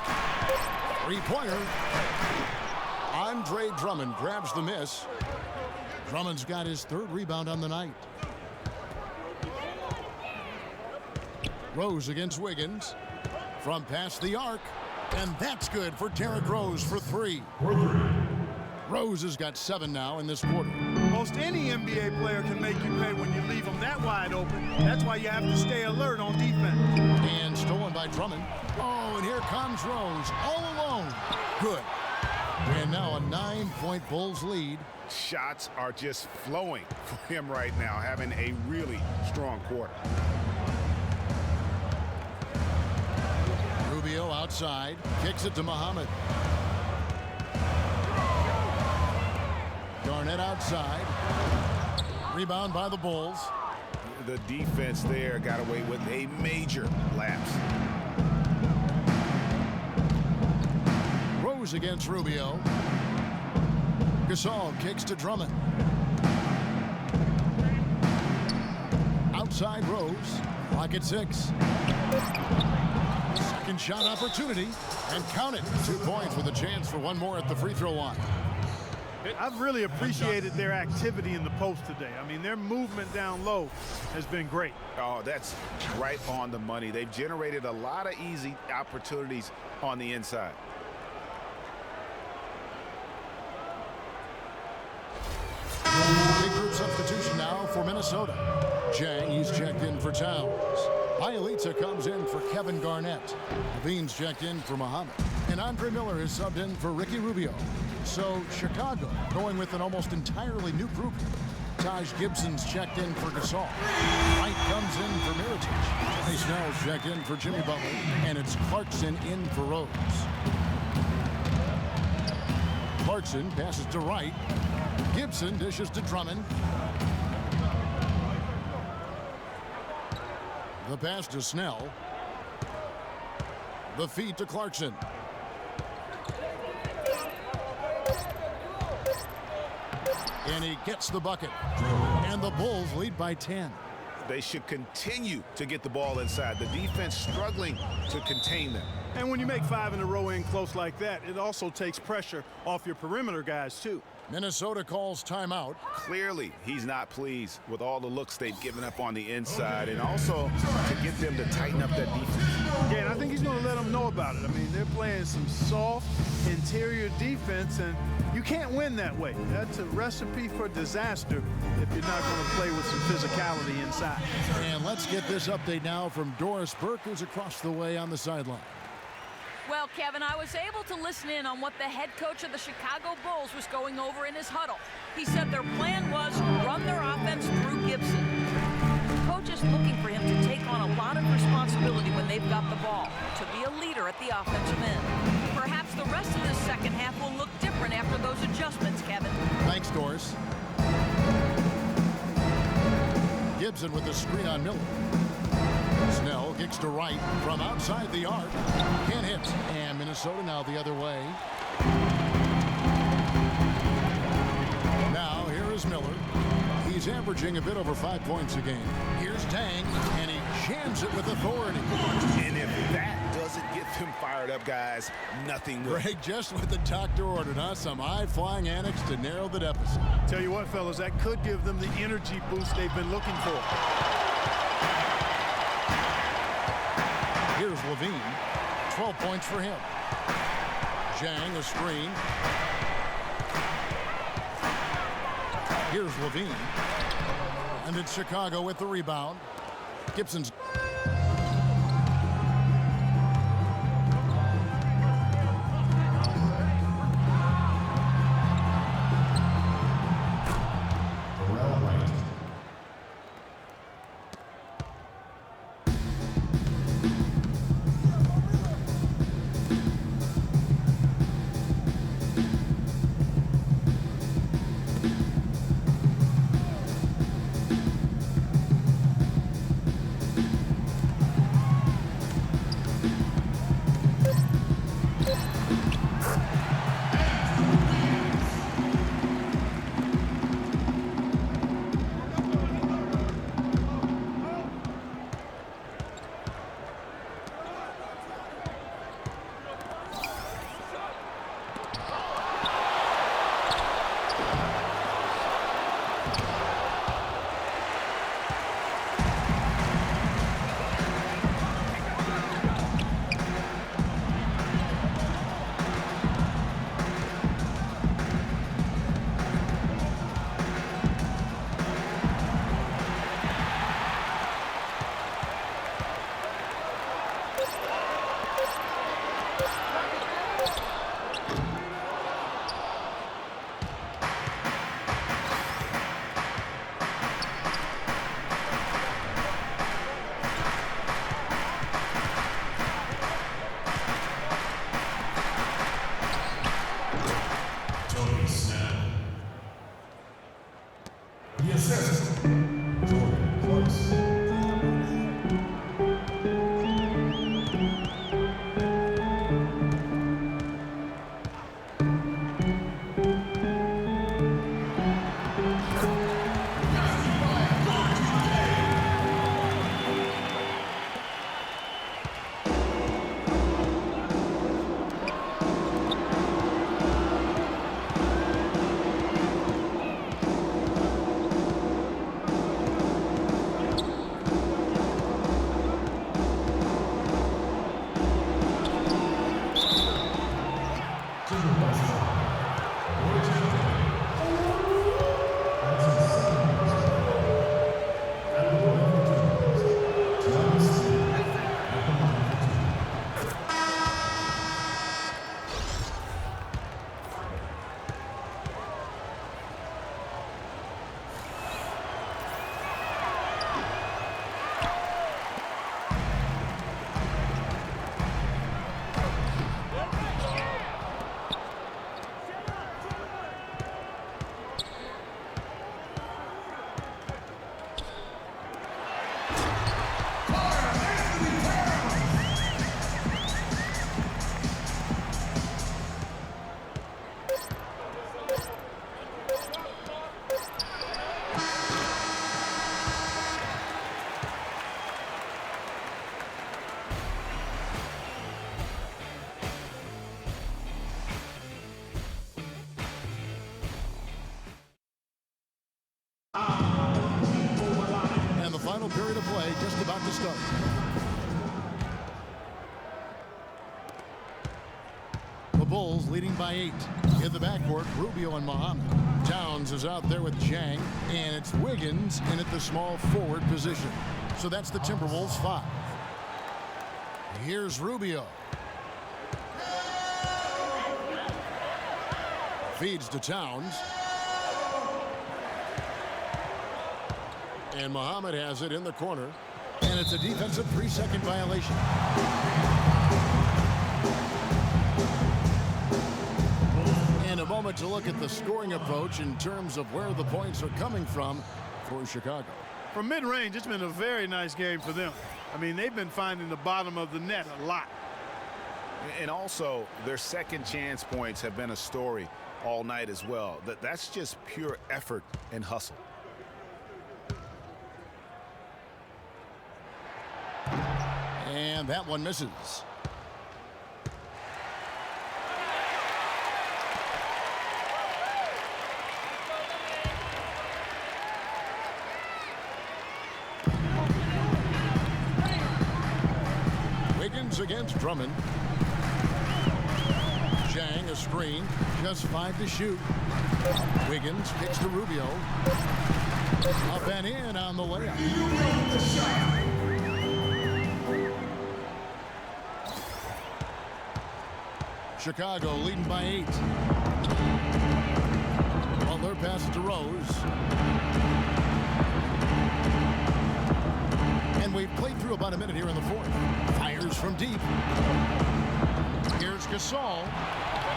Three-pointer. Andre Drummond grabs the miss. Drummond's got his 3rd rebound on the night. Rose against Wiggins. From past the arc. And that's good for Derrick Rose for 3. Rose has got 7 now in this quarter. Most any NBA player can make you pay when you leave them that wide open. That's why you have to stay alert on defense. And stolen by Drummond. Oh, and here comes Rose all alone. Good. And now a 9-point Bulls lead. Shots are just flowing for him right now, having a really strong quarter. Rubio outside, kicks it to Muhammad. Garnett outside. Rebound by the Bulls. The defense there got away with a major lapse. Rose against Rubio. Gasol kicks to Drummond. Outside Rose. Clock at 6. Second shot opportunity. And count it. 2 points with a chance for one more at the free throw line. I've really appreciated their activity in the post today. I mean, their movement down low has been great. Oh, that's right on the money. They've generated a lot of easy opportunities on the inside. Big group substitution now for Minnesota. Jang, he's checked in for Towns. Bielitsa comes in for Kevin Garnett. Levine's checked in for Muhammad. And Andre Miller is subbed in for Ricky Rubio. So Chicago going with an almost entirely new group. Taj Gibson's checked in for Gasol. White comes in for Mirotic. Jimmy Snell's checked in for Jimmy Butler. And it's Clarkson in for Rose. Clarkson passes to Wright. Gibson dishes to Drummond. The pass to Snell. The feed to Clarkson. And he gets the bucket. And the Bulls lead by 10. They should continue to get the ball inside. The defense struggling to contain them. And when you make 5 in a row in close like that, it also takes pressure off your perimeter guys, too. Minnesota calls timeout. Clearly, he's not pleased with all the looks they've given up on the inside, and also to get them to tighten up that defense. Yeah, and I think he's going to let them know about it. I mean, they're playing some soft interior defense, and you can't win that way. That's a recipe for disaster if you're not going to play with some physicality inside. And let's get this update now from Doris Burke, who's across the way on the sideline. Well, Kevin, I was able to listen in on what the head coach of the Chicago Bulls was going over in his huddle. He said their plan was run their offense through Gibson. The coach is looking for him to take on a lot of responsibility when they've got the ball, to be a leader at the offensive end. Perhaps the rest of the second half will look different after those adjustments, Kevin. Thanks, Doris. Gibson with the screen on Miller. Snell kicks to Wright from outside the arc. Can't hit. And Minnesota now the other way. Now here is Miller. He's averaging a bit over 5 points a game. Here's Tang, and he jams it with authority. And if that doesn't get them fired up, guys, nothing will. Greg just with the doctor ordered, huh? Some high-flying annex to narrow the deficit. Tell you what, fellas, that could give them the energy boost they've been looking for. Here's Levine. 12 points for him. Zhang, a screen. Here's Levine. And it's Chicago with the rebound. Gibson's. And the final period of play just about to start. The Bulls leading by 8. In the backcourt, Rubio and Muhammad. Towns is out there with Jang, and it's Wiggins in at the small forward position. So that's the Timberwolves 5. Here's Rubio. Feeds to Towns. And Muhammad has it in the corner. And it's a defensive 3-second violation. And a moment to look at the scoring approach in terms of where the points are coming from for Chicago. From mid-range, it's been a very nice game for them. I mean, they've been finding the bottom of the net a lot. And also, their second chance points have been a story all night as well. That's just pure effort and hustle. And that one misses. Wiggins against Drummond. Jang a screen, just 5 to shoot. Wiggins kicks to Rubio. Up and in on the layup. Chicago leading by 8. Butler passes to Rose. And we've played through about a minute here in the fourth. Fires from deep. Here's Gasol.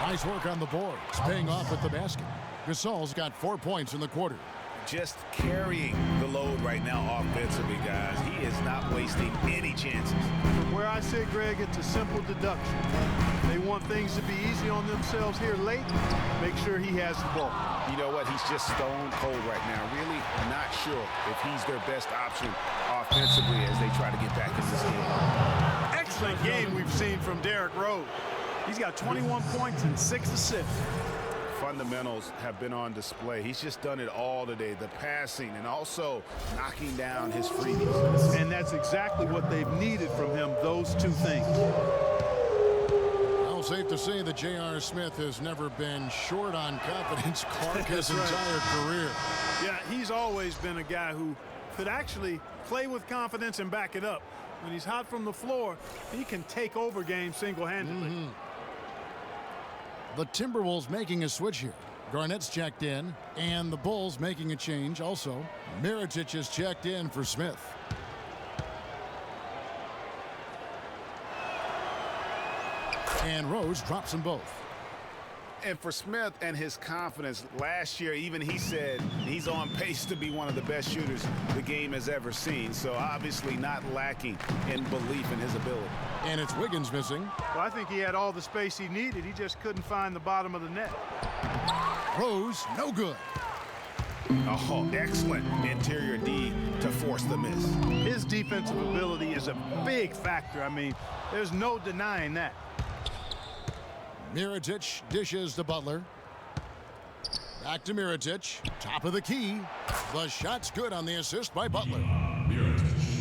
Nice work on the boards, paying off with the basket. Gasol's got 4 points in the quarter. Just carrying the load right now offensively, guys. He is not wasting any chances. From where I sit, Greg, it's a simple deduction. They want things to be easy on themselves here late. Make sure he has the ball. You know what? He's just stone cold right now. Really not sure if he's their best option offensively as they try to get back in this game. Excellent game we've seen from Derrick Rose. He's got 21 points and 6 assists. Fundamentals have been on display. He's just done it all today. The passing and also knocking down his freebies. And that's exactly what they've needed from him, those two things. Well, safe to say that J.R. Smith has never been short on confidence. Clark his entire career. Yeah, he's always been a guy who could actually play with confidence and back it up. When he's hot from the floor, he can take over games single-handedly. The Timberwolves making a switch here. Garnett's checked in, and the Bulls making a change also. Mirotic is checked in for Smith. And Rose drops them both. And for Smith and his confidence, last year even he said he's on pace to be one of the best shooters the game has ever seen. So obviously not lacking in belief in his ability. And it's Wiggins missing. Well, I think he had all the space he needed. He just couldn't find the bottom of the net. Rose, no good. Oh, excellent interior D to force the miss. His defensive ability is a big factor. I mean, there's no denying that. Mirotic dishes to Butler. Back to Mirotic. Top of the key. The shot's good on the assist by Butler.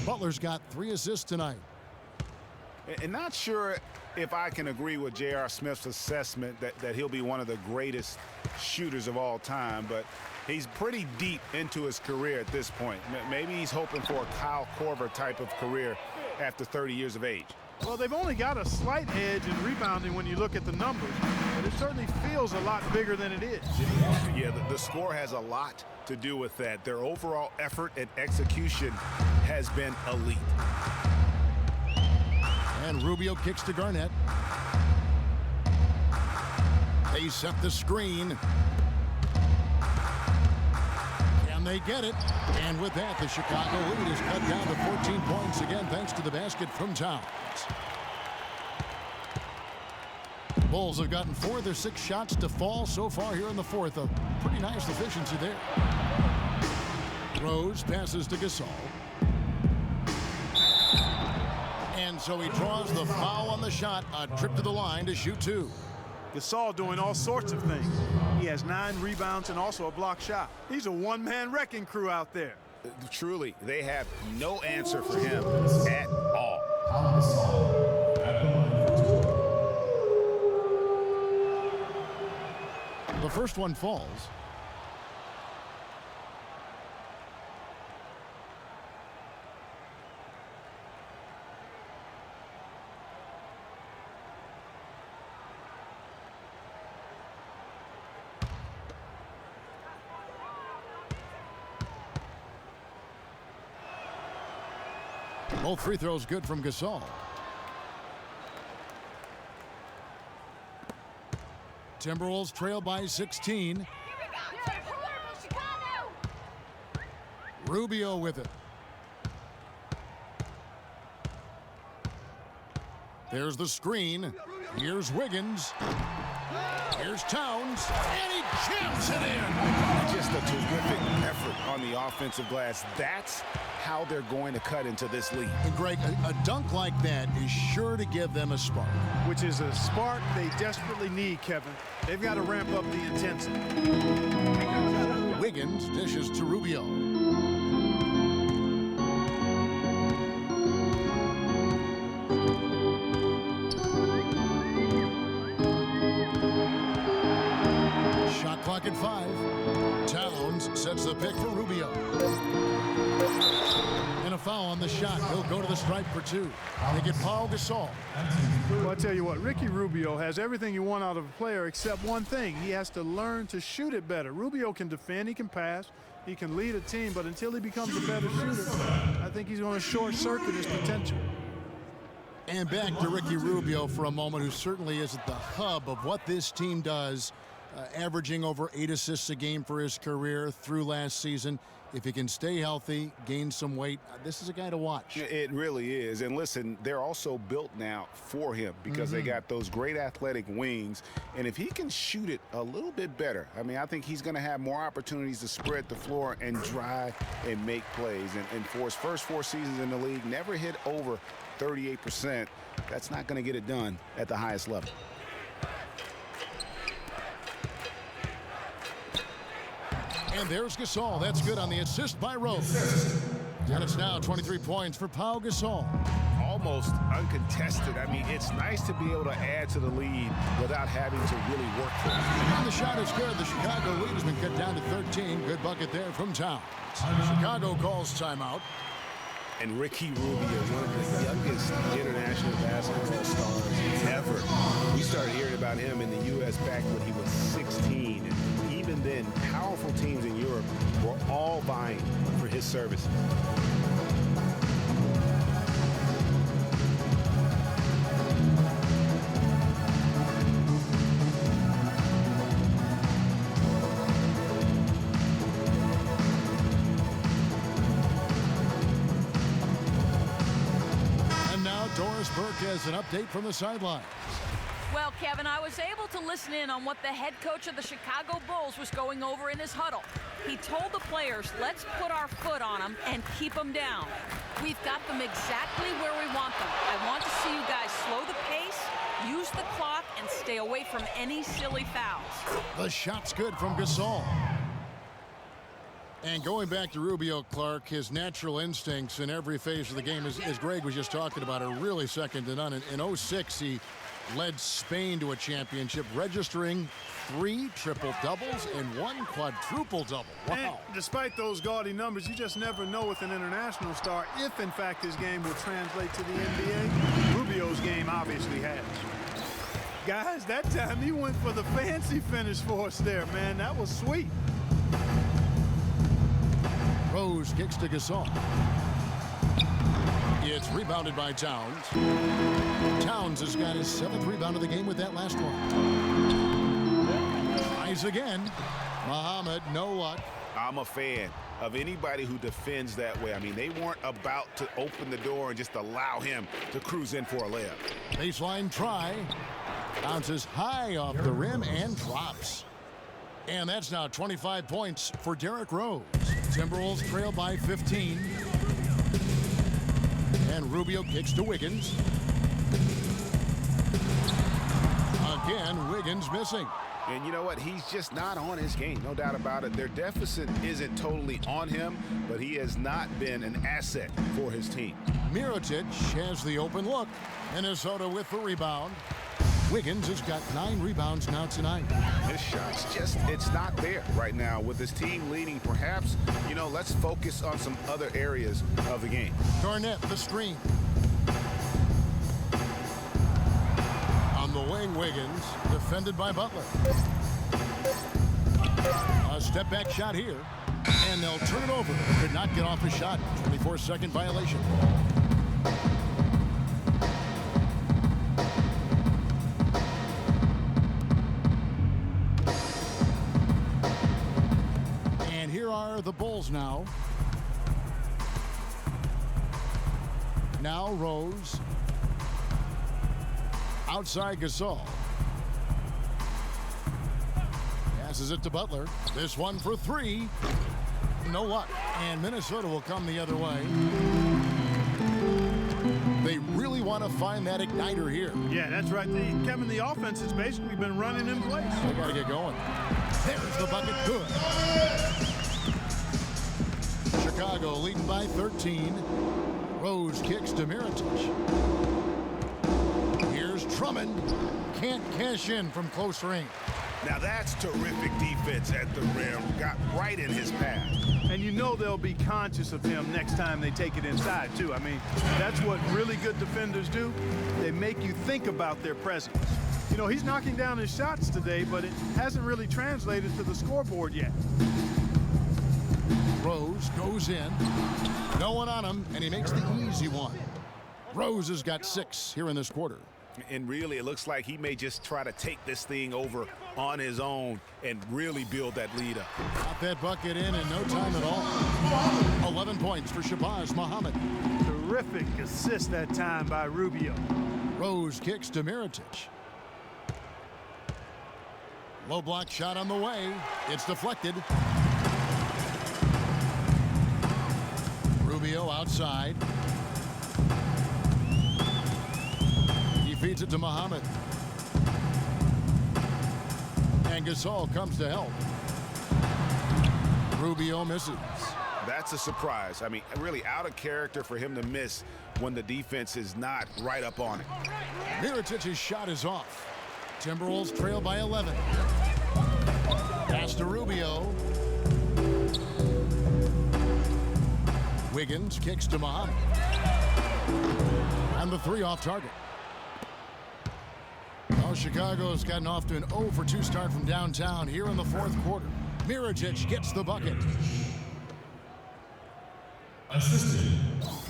Butler's got 3 assists tonight. And not sure if I can agree with J.R. Smith's assessment that he'll be one of the greatest shooters of all time, but he's pretty deep into his career at this point. Maybe he's hoping for a Kyle Korver type of career after 30 years of age. Well, they've only got a slight edge in rebounding when you look at the numbers, but it certainly feels a lot bigger than it is. Yeah, the score has a lot to do with that. Their overall effort and execution has been elite. And Rubio kicks to Garnett. They set the screen. Can they get it? And with that, the Chicago lead is cut down to 14 points again, thanks to the basket from Towns. Bulls have gotten 4 of their 6 shots to fall so far here in the fourth. A pretty nice efficiency there. Rose passes to Gasol. And so he draws the foul on the shot. A trip to the line to shoot 2. Gasol doing all sorts of things. He has 9 rebounds and also a block shot. He's a one-man wrecking crew out there. Truly, they have no answer for him at all. The first one falls. Both free throws good from Gasol. Timberwolves trail by 16. Rubio with it. There's the screen. Here's Wiggins. Here's Towns. And he jams it in. Just a terrific effort on the offensive glass. That's how they're going to cut into this league. And Greg, a dunk like that is sure to give them a spark. Which is a spark they desperately need, Kevin. They've got to ramp up the intensity. Wiggins dishes to Rubio. Shot clock at 5. Towns sets the pick for Rubio. And a foul on the shot. He'll go to the stripe for 2. They get Paul Gasol. Well, I tell you what, Ricky Rubio has everything you want out of a player except one thing. He has to learn to shoot it better. Rubio can defend, he can pass, he can lead a team, but until he becomes a better shooter, I think he's going to short-circuit his potential. And back to Ricky Rubio for a moment, who certainly is at the hub of what this team does, averaging over 8 assists a game for his career through last season. If he can stay healthy, gain some weight, this is a guy to watch. It really is. And listen, they're also built now for him because they got those great athletic wings. And if he can shoot it a little bit better, I mean, I think he's going to have more opportunities to spread the floor and drive and make plays. And for his first 4 seasons in the league, never hit over 38%. That's not going to get it done at the highest level. And there's Gasol. That's good on the assist by Rose. And it's now 23 points for Pau Gasol. Almost uncontested. I mean, it's nice to be able to add to the lead without having to really work for it. And the shot is good. The Chicago lead has been cut down to 13. Good bucket there from Towns. Chicago calls timeout. And Ricky Rubio, one of the youngest international basketball stars ever. We started hearing about him in the U.S. back when he was 16. And even then, powerful teams in Europe were all vying for his services. Burke has an update from the sidelines. Well, Kevin, I was able to listen in on what the head coach of the Chicago Bulls was going over in his huddle. He told the players, let's put our foot on them and keep them down. We've got them exactly where we want them. I want to see you guys slow the pace, use the clock, and stay away from any silly fouls. The shot's good from Gasol. And going back to Rubio, Clark, his natural instincts in every phase of the game, as Greg was just talking about, are really second to none. In 06, he led Spain to a championship, registering 3 triple-doubles and 1 quadruple-double. Wow. And despite those gaudy numbers, you just never know with an international star if, in fact, his game will translate to the NBA. Rubio's game obviously has. Guys, that time he went for the fancy finish for us there, man. That was sweet. Rose kicks to Gasol. It's rebounded by Towns. Towns has got his 7th rebound of the game with that last one. Tries again. Muhammad, no luck. I'm a fan of anybody who defends that way. I mean, they weren't about to open the door and just allow him to cruise in for a layup. Baseline try. Bounces high off the rim and drops. And that's now 25 points for Derrick Rose. Timberwolves trail by 15. And Rubio kicks to Wiggins. Again, Wiggins missing. And you know what? He's just not on his game, no doubt about it. Their deficit isn't totally on him, but he has not been an asset for his team. Mirotic has the open look. Minnesota with the rebound. Wiggins has got 9 rebounds now tonight. His shot's it's not there right now. With his team leading, perhaps, let's focus on some other areas of the game. Garnett, the screen. On the wing, Wiggins, defended by Butler. A step-back shot here, and they'll turn it over. Could not get off the shot. 24-second violation. And here are the Bulls now. Now Rose. Outside Gasol. Passes it to Butler. This one for 3. No luck. And Minnesota will come the other way. They really want to find that igniter here. Yeah, that's right. Kevin, the offense has basically been running in place. They got to get going. There's the bucket. Good. Chicago leading by 13. Rose kicks to Mirotic. Here's Drummond. Can't cash in from close range. Now that's terrific defense at the rim. Got right in his path. And they'll be conscious of him next time they take it inside, too. I mean, that's what really good defenders do. They make you think about their presence. He's knocking down his shots today, but it hasn't really translated to the scoreboard yet. Rose goes in. No one on him, and he makes the easy one. Rose has got 6 here in this quarter. And really, it looks like he may just try to take this thing over on his own and really build that lead up. Got that bucket in no time at all. 11 points for Shabazz Muhammad. Terrific assist that time by Rubio. Rose kicks to Mirotic. Low block shot on the way. It's deflected. Rubio outside. He feeds it to Muhammad. And Gasol comes to help. Rubio misses. That's a surprise. I mean, really out of character for him to miss when the defense is not right up on it. Mirotic's shot is off. Timberwolves trail by 11. Pass to Rubio. Wiggins kicks to Muhammad. And the 3 off target. Well, Chicago's gotten off to an 0 for 2 start from downtown here in the 4th quarter. Mirotic gets the bucket. Assistant,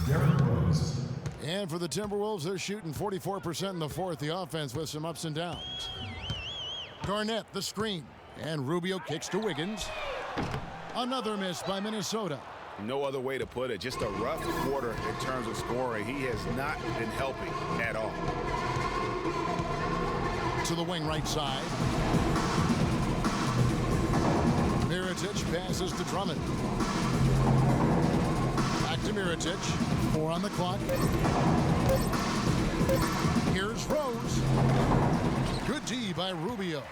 Derrick Rose. And for the Timberwolves, they're shooting 44% in the 4th. The offense with some ups and downs. Garnett, the screen. And Rubio kicks to Wiggins. Another miss by Minnesota. No other way to put it. Just a rough quarter in terms of scoring. He has not been helping at all. To the wing right side. Mirotic passes to Drummond. Back to Mirotic. 4 on the clock. Here's Rose. Good D by Rubio.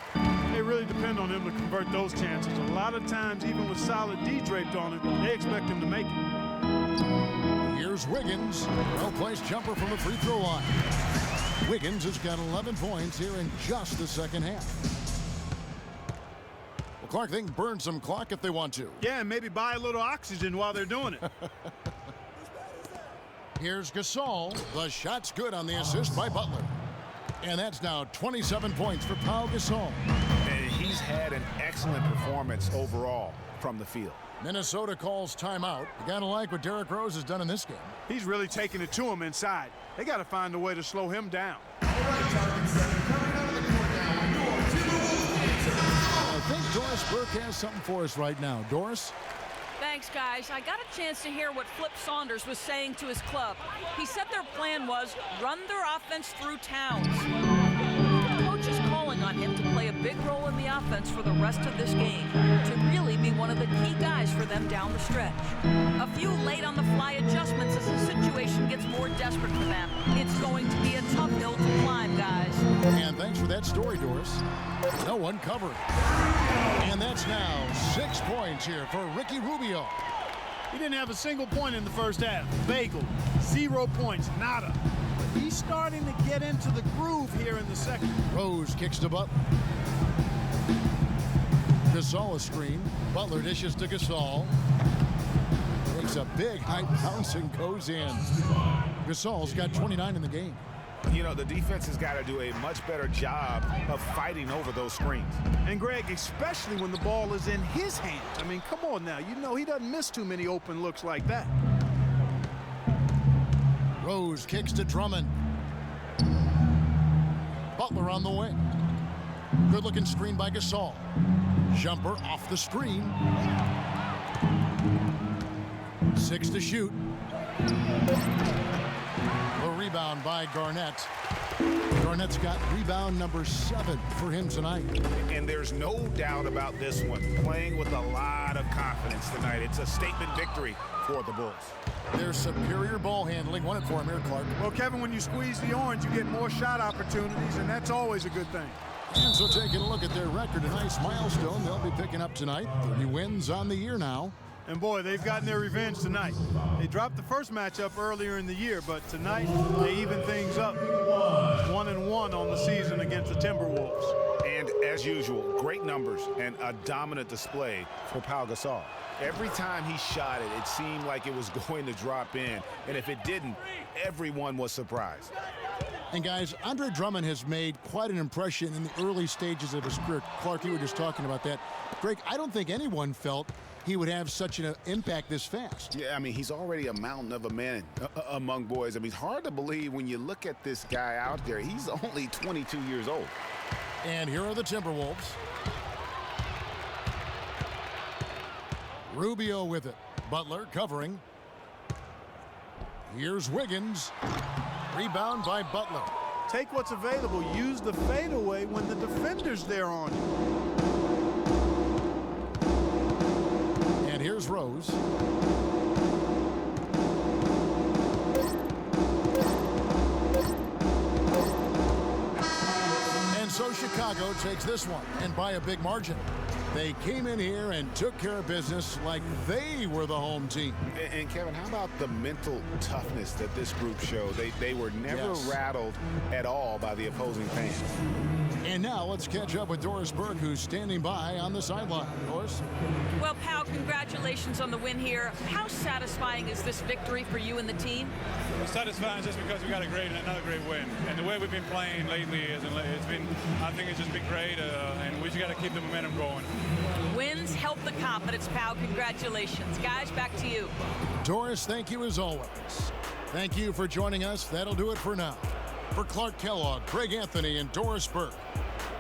They really depend on him to convert those chances. A lot of times, even with solid D draped on it, they expect him to make it. Here's Wiggins. Well-placed jumper from the free throw line. Wiggins has got 11 points here in just the second half. Well, Clark, they can burn some clock if they want to. Yeah, and maybe buy a little oxygen while they're doing it. Here's Gasol. The shot's good on the assist by Butler. And that's now 27 points for Pau Gasol. And he's had an excellent performance overall from the field. Minnesota calls timeout. You gotta like what Derrick Rose has done in this game. He's really taking it to him inside. They got to find a way to slow him down. I think Doris Burke has something for us right now. Doris? Thanks, guys. I got a chance to hear what Flip Saunders was saying to his club. He said their plan was run their offense through Towns. The coach is calling on him to play a big role in the offense for the rest of this game to really be one of the key guys for them down the stretch. A few late-on-the-fly adjustments as the situation gets more desperate for them. It's going to be a tough hill to climb, guys. And thanks for that story, Doris. No one covered. And that's now 6 points here for Ricky Rubio. He didn't have a single point in the first half. Bagel, 0 points, nada. But he's starting to get into the groove here in the second. Rose kicks to Butler. Gasol a screen. Butler dishes to Gasol. Takes a big high bounce and goes in. Gasol's got 29 in the game. You know, the defense has got to do a much better job of fighting over those screens. And Greg, especially when the ball is in his hands. I mean, come on now. You know he doesn't miss too many open looks like that. Rose kicks to Drummond. Butler on the wing. Good-looking screen by Gasol. Jumper off the screen. 6 to shoot. The rebound by Garnett. Garnett's got rebound number 7 for him tonight. And there's no doubt about this one. Playing with a lot of confidence tonight. It's a statement victory for the Bulls. Their superior ball handling. Won it for him here, Clark. Well, Kevin, when you squeeze the orange, you get more shot opportunities, and that's always a good thing. And so taking a look at their record, a nice milestone they'll be picking up tonight. 30 wins on the year now. And boy, they've gotten their revenge tonight. They dropped the first matchup earlier in the year, but tonight they even things up. 1-1 on the season against the Timberwolves. And as usual, great numbers and a dominant display for Pau Gasol. Every time he shot it, it seemed like it was going to drop in. And if it didn't, everyone was surprised. And guys, Andre Drummond has made quite an impression in the early stages of his career. Clark, you were just talking about that. Greg, I don't think anyone felt he would have such an impact this fast. Yeah, I mean, he's already a mountain of a man among boys. I mean, it's hard to believe when you look at this guy out there. He's only 22 years old. And here are the Timberwolves. Rubio with it. Butler covering. Here's Wiggins. Rebound by Butler. Take what's available. Use the fadeaway when the defender's there on you. And here's Rose. And so Chicago takes this one, and by a big margin. They came in here and took care of business like they were the home team. And Kevin, how about the mental toughness that this group showed? They were never rattled at all by the opposing fans. And now let's catch up with Doris Burke, who's standing by on the sideline. Doris? Well, Pau, congratulations on the win here. How satisfying is this victory for you and the team? It's satisfying just because we got another great win. And the way we've been playing lately, I think it's just been great, and we just got to keep the momentum going. Wins help the confidence, Pau. Congratulations. Guys, back to you. Doris, thank you as always. Thank you for joining us. That'll do it for now. For Clark Kellogg, Greg Anthony, and Doris Burke,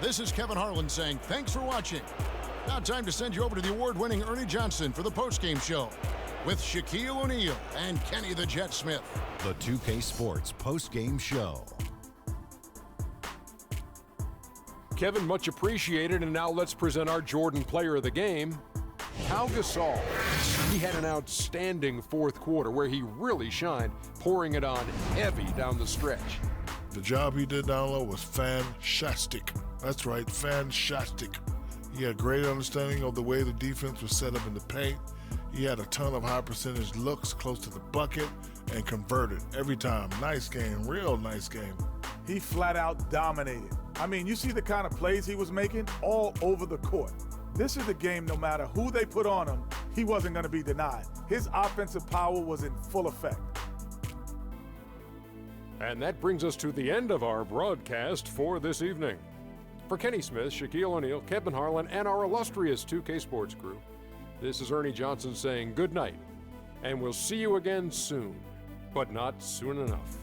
this is Kevin Harlan saying thanks for watching. Now time to send you over to the award-winning Ernie Johnson for the postgame show with Shaquille O'Neal and Kenny the Jet Smith. The 2K Sports postgame show. Kevin, much appreciated, and now let's present our Jordan player of the game, Pau Gasol. He had an outstanding fourth quarter where he really shined, pouring it on heavy down the stretch. The job he did down low was fantastic. That's right, fantastic. He had great understanding of the way the defense was set up in the paint. He had a ton of high percentage looks close to the bucket and converted every time. Nice game, real nice game. He flat out dominated. I mean, you see the kind of plays he was making all over the court. This is the game, no matter who they put on him, he wasn't going to be denied. His offensive power was in full effect. And that brings us to the end of our broadcast for this evening. For Kenny Smith, Shaquille O'Neal, Kevin Harlan, and our illustrious 2K Sports crew, this is Ernie Johnson saying good night, and we'll see you again soon, but not soon enough.